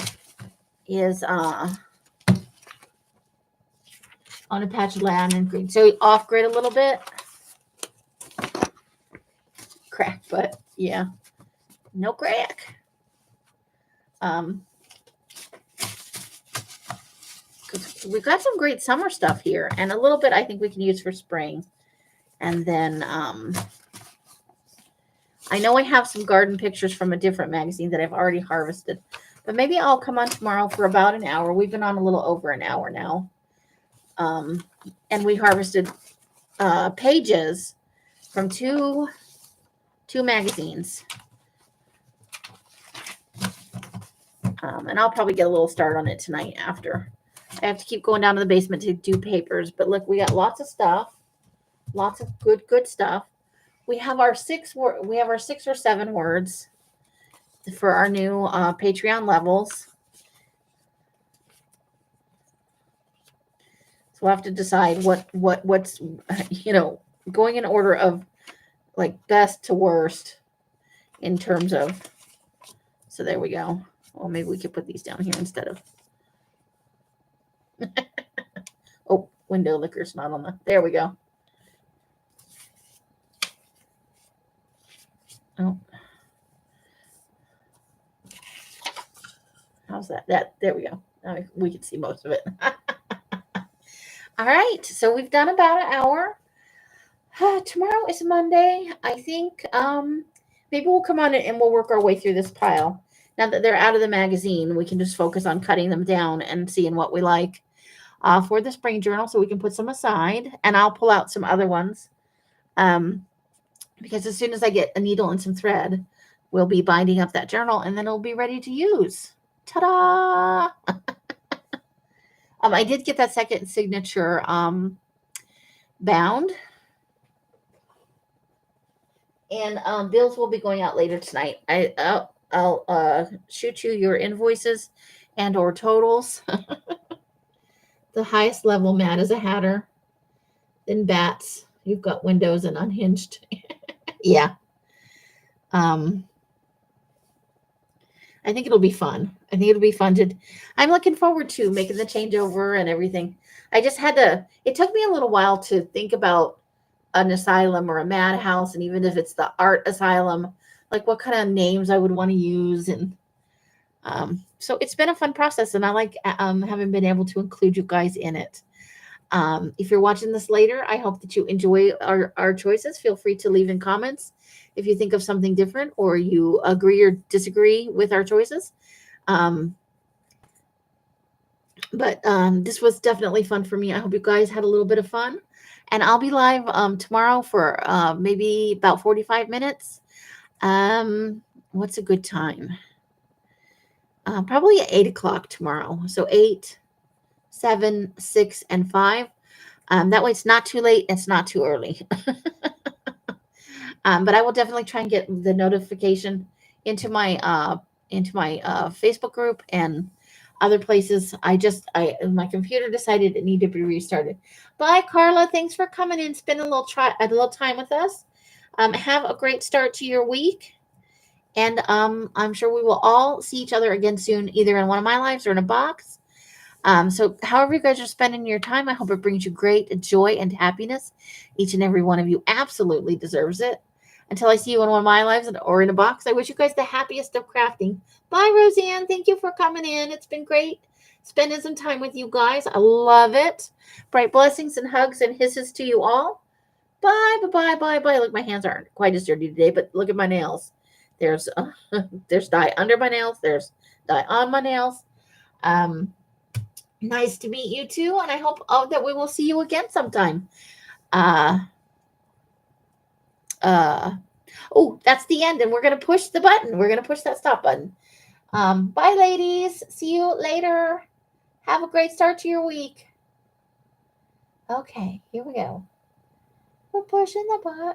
is, on a patch of land and green. So off grid a little bit. Crack, but yeah, no crack. We've got some great summer stuff here, and a little bit I think we can use for spring. And then I know I have some garden pictures from a different magazine that I've already harvested, but maybe I'll come on tomorrow for about an hour. We've been on a little over an hour now. And we harvested pages from two magazines. And I'll probably get a little start on it tonight after. I have to keep going down to the basement to do papers. But look, we got lots of stuff. Lots of good stuff. We have our 6 or 7 words for our new Patreon levels. So we'll have to decide what's going in order of like best to worst in terms of. So there we go. Well, maybe we could put these down here instead of. Oh, window licker's not on the. There we go. Oh. How's that? There we go. Now we can see most of it. All right. So we've done about an hour. Tomorrow is Monday. I think maybe we'll come on and we'll work our way through this pile. Now that they're out of the magazine, we can just focus on cutting them down and seeing what we like for the spring journal, so we can put some aside. And I'll pull out some other ones because as soon as I get a needle and some thread, we'll be binding up that journal, and then it'll be ready to use. Ta-da! I did get that second signature bound. And bills will be going out later tonight. I'll shoot you your invoices and or totals. The highest level, Matt, is a hatter. Then bats. You've got windows and unhinged. Yeah. I think it'll be fun. I think it'll be fun to. I'm looking forward to making the changeover and everything. I just had to. It took me a little while to think about an asylum or a madhouse, and even if it's the art asylum, like what kind of names I would want to use. And so it's been a fun process, and I like having been able to include you guys in it. If you're watching this later, I hope that you enjoy our choices. Feel free to leave in comments if you think of something different or you agree or disagree with our choices. But this was definitely fun for me. I hope you guys had a little bit of fun. And I'll be live tomorrow for maybe about 45 minutes. What's a good time? Probably at 8 o'clock tomorrow. So 8, 7, 6, and 5. That way it's not too late. It's not too early. But I will definitely try and get the notification into my Facebook group and other places. My computer decided it needed to be restarted. Bye, Carla. Thanks for coming in, spending a little time with us. Have a great start to your week. And I'm sure we will all see each other again soon, either in one of my lives or in a box. So however you guys are spending your time, I hope it brings you great joy and happiness. Each and every one of you absolutely deserves it. Until I see you in one of my lives or in a box, I wish you guys the happiest of crafting. Bye, Roseanne. Thank you for coming in. It's been great spending some time with you guys. I love it. Bright blessings and hugs and hisses to you all. Bye, bye, bye, bye. Look, my hands aren't quite as dirty today, but look at my nails. There's dye under my nails. There's dye on my nails. Nice to meet you too, and I hope that we will see you again sometime. Oh, that's the end, and we're gonna push the button. We're gonna push that stop button. Bye, ladies. See you later. Have a great start to your week. Okay, here we go. We're pushing the button.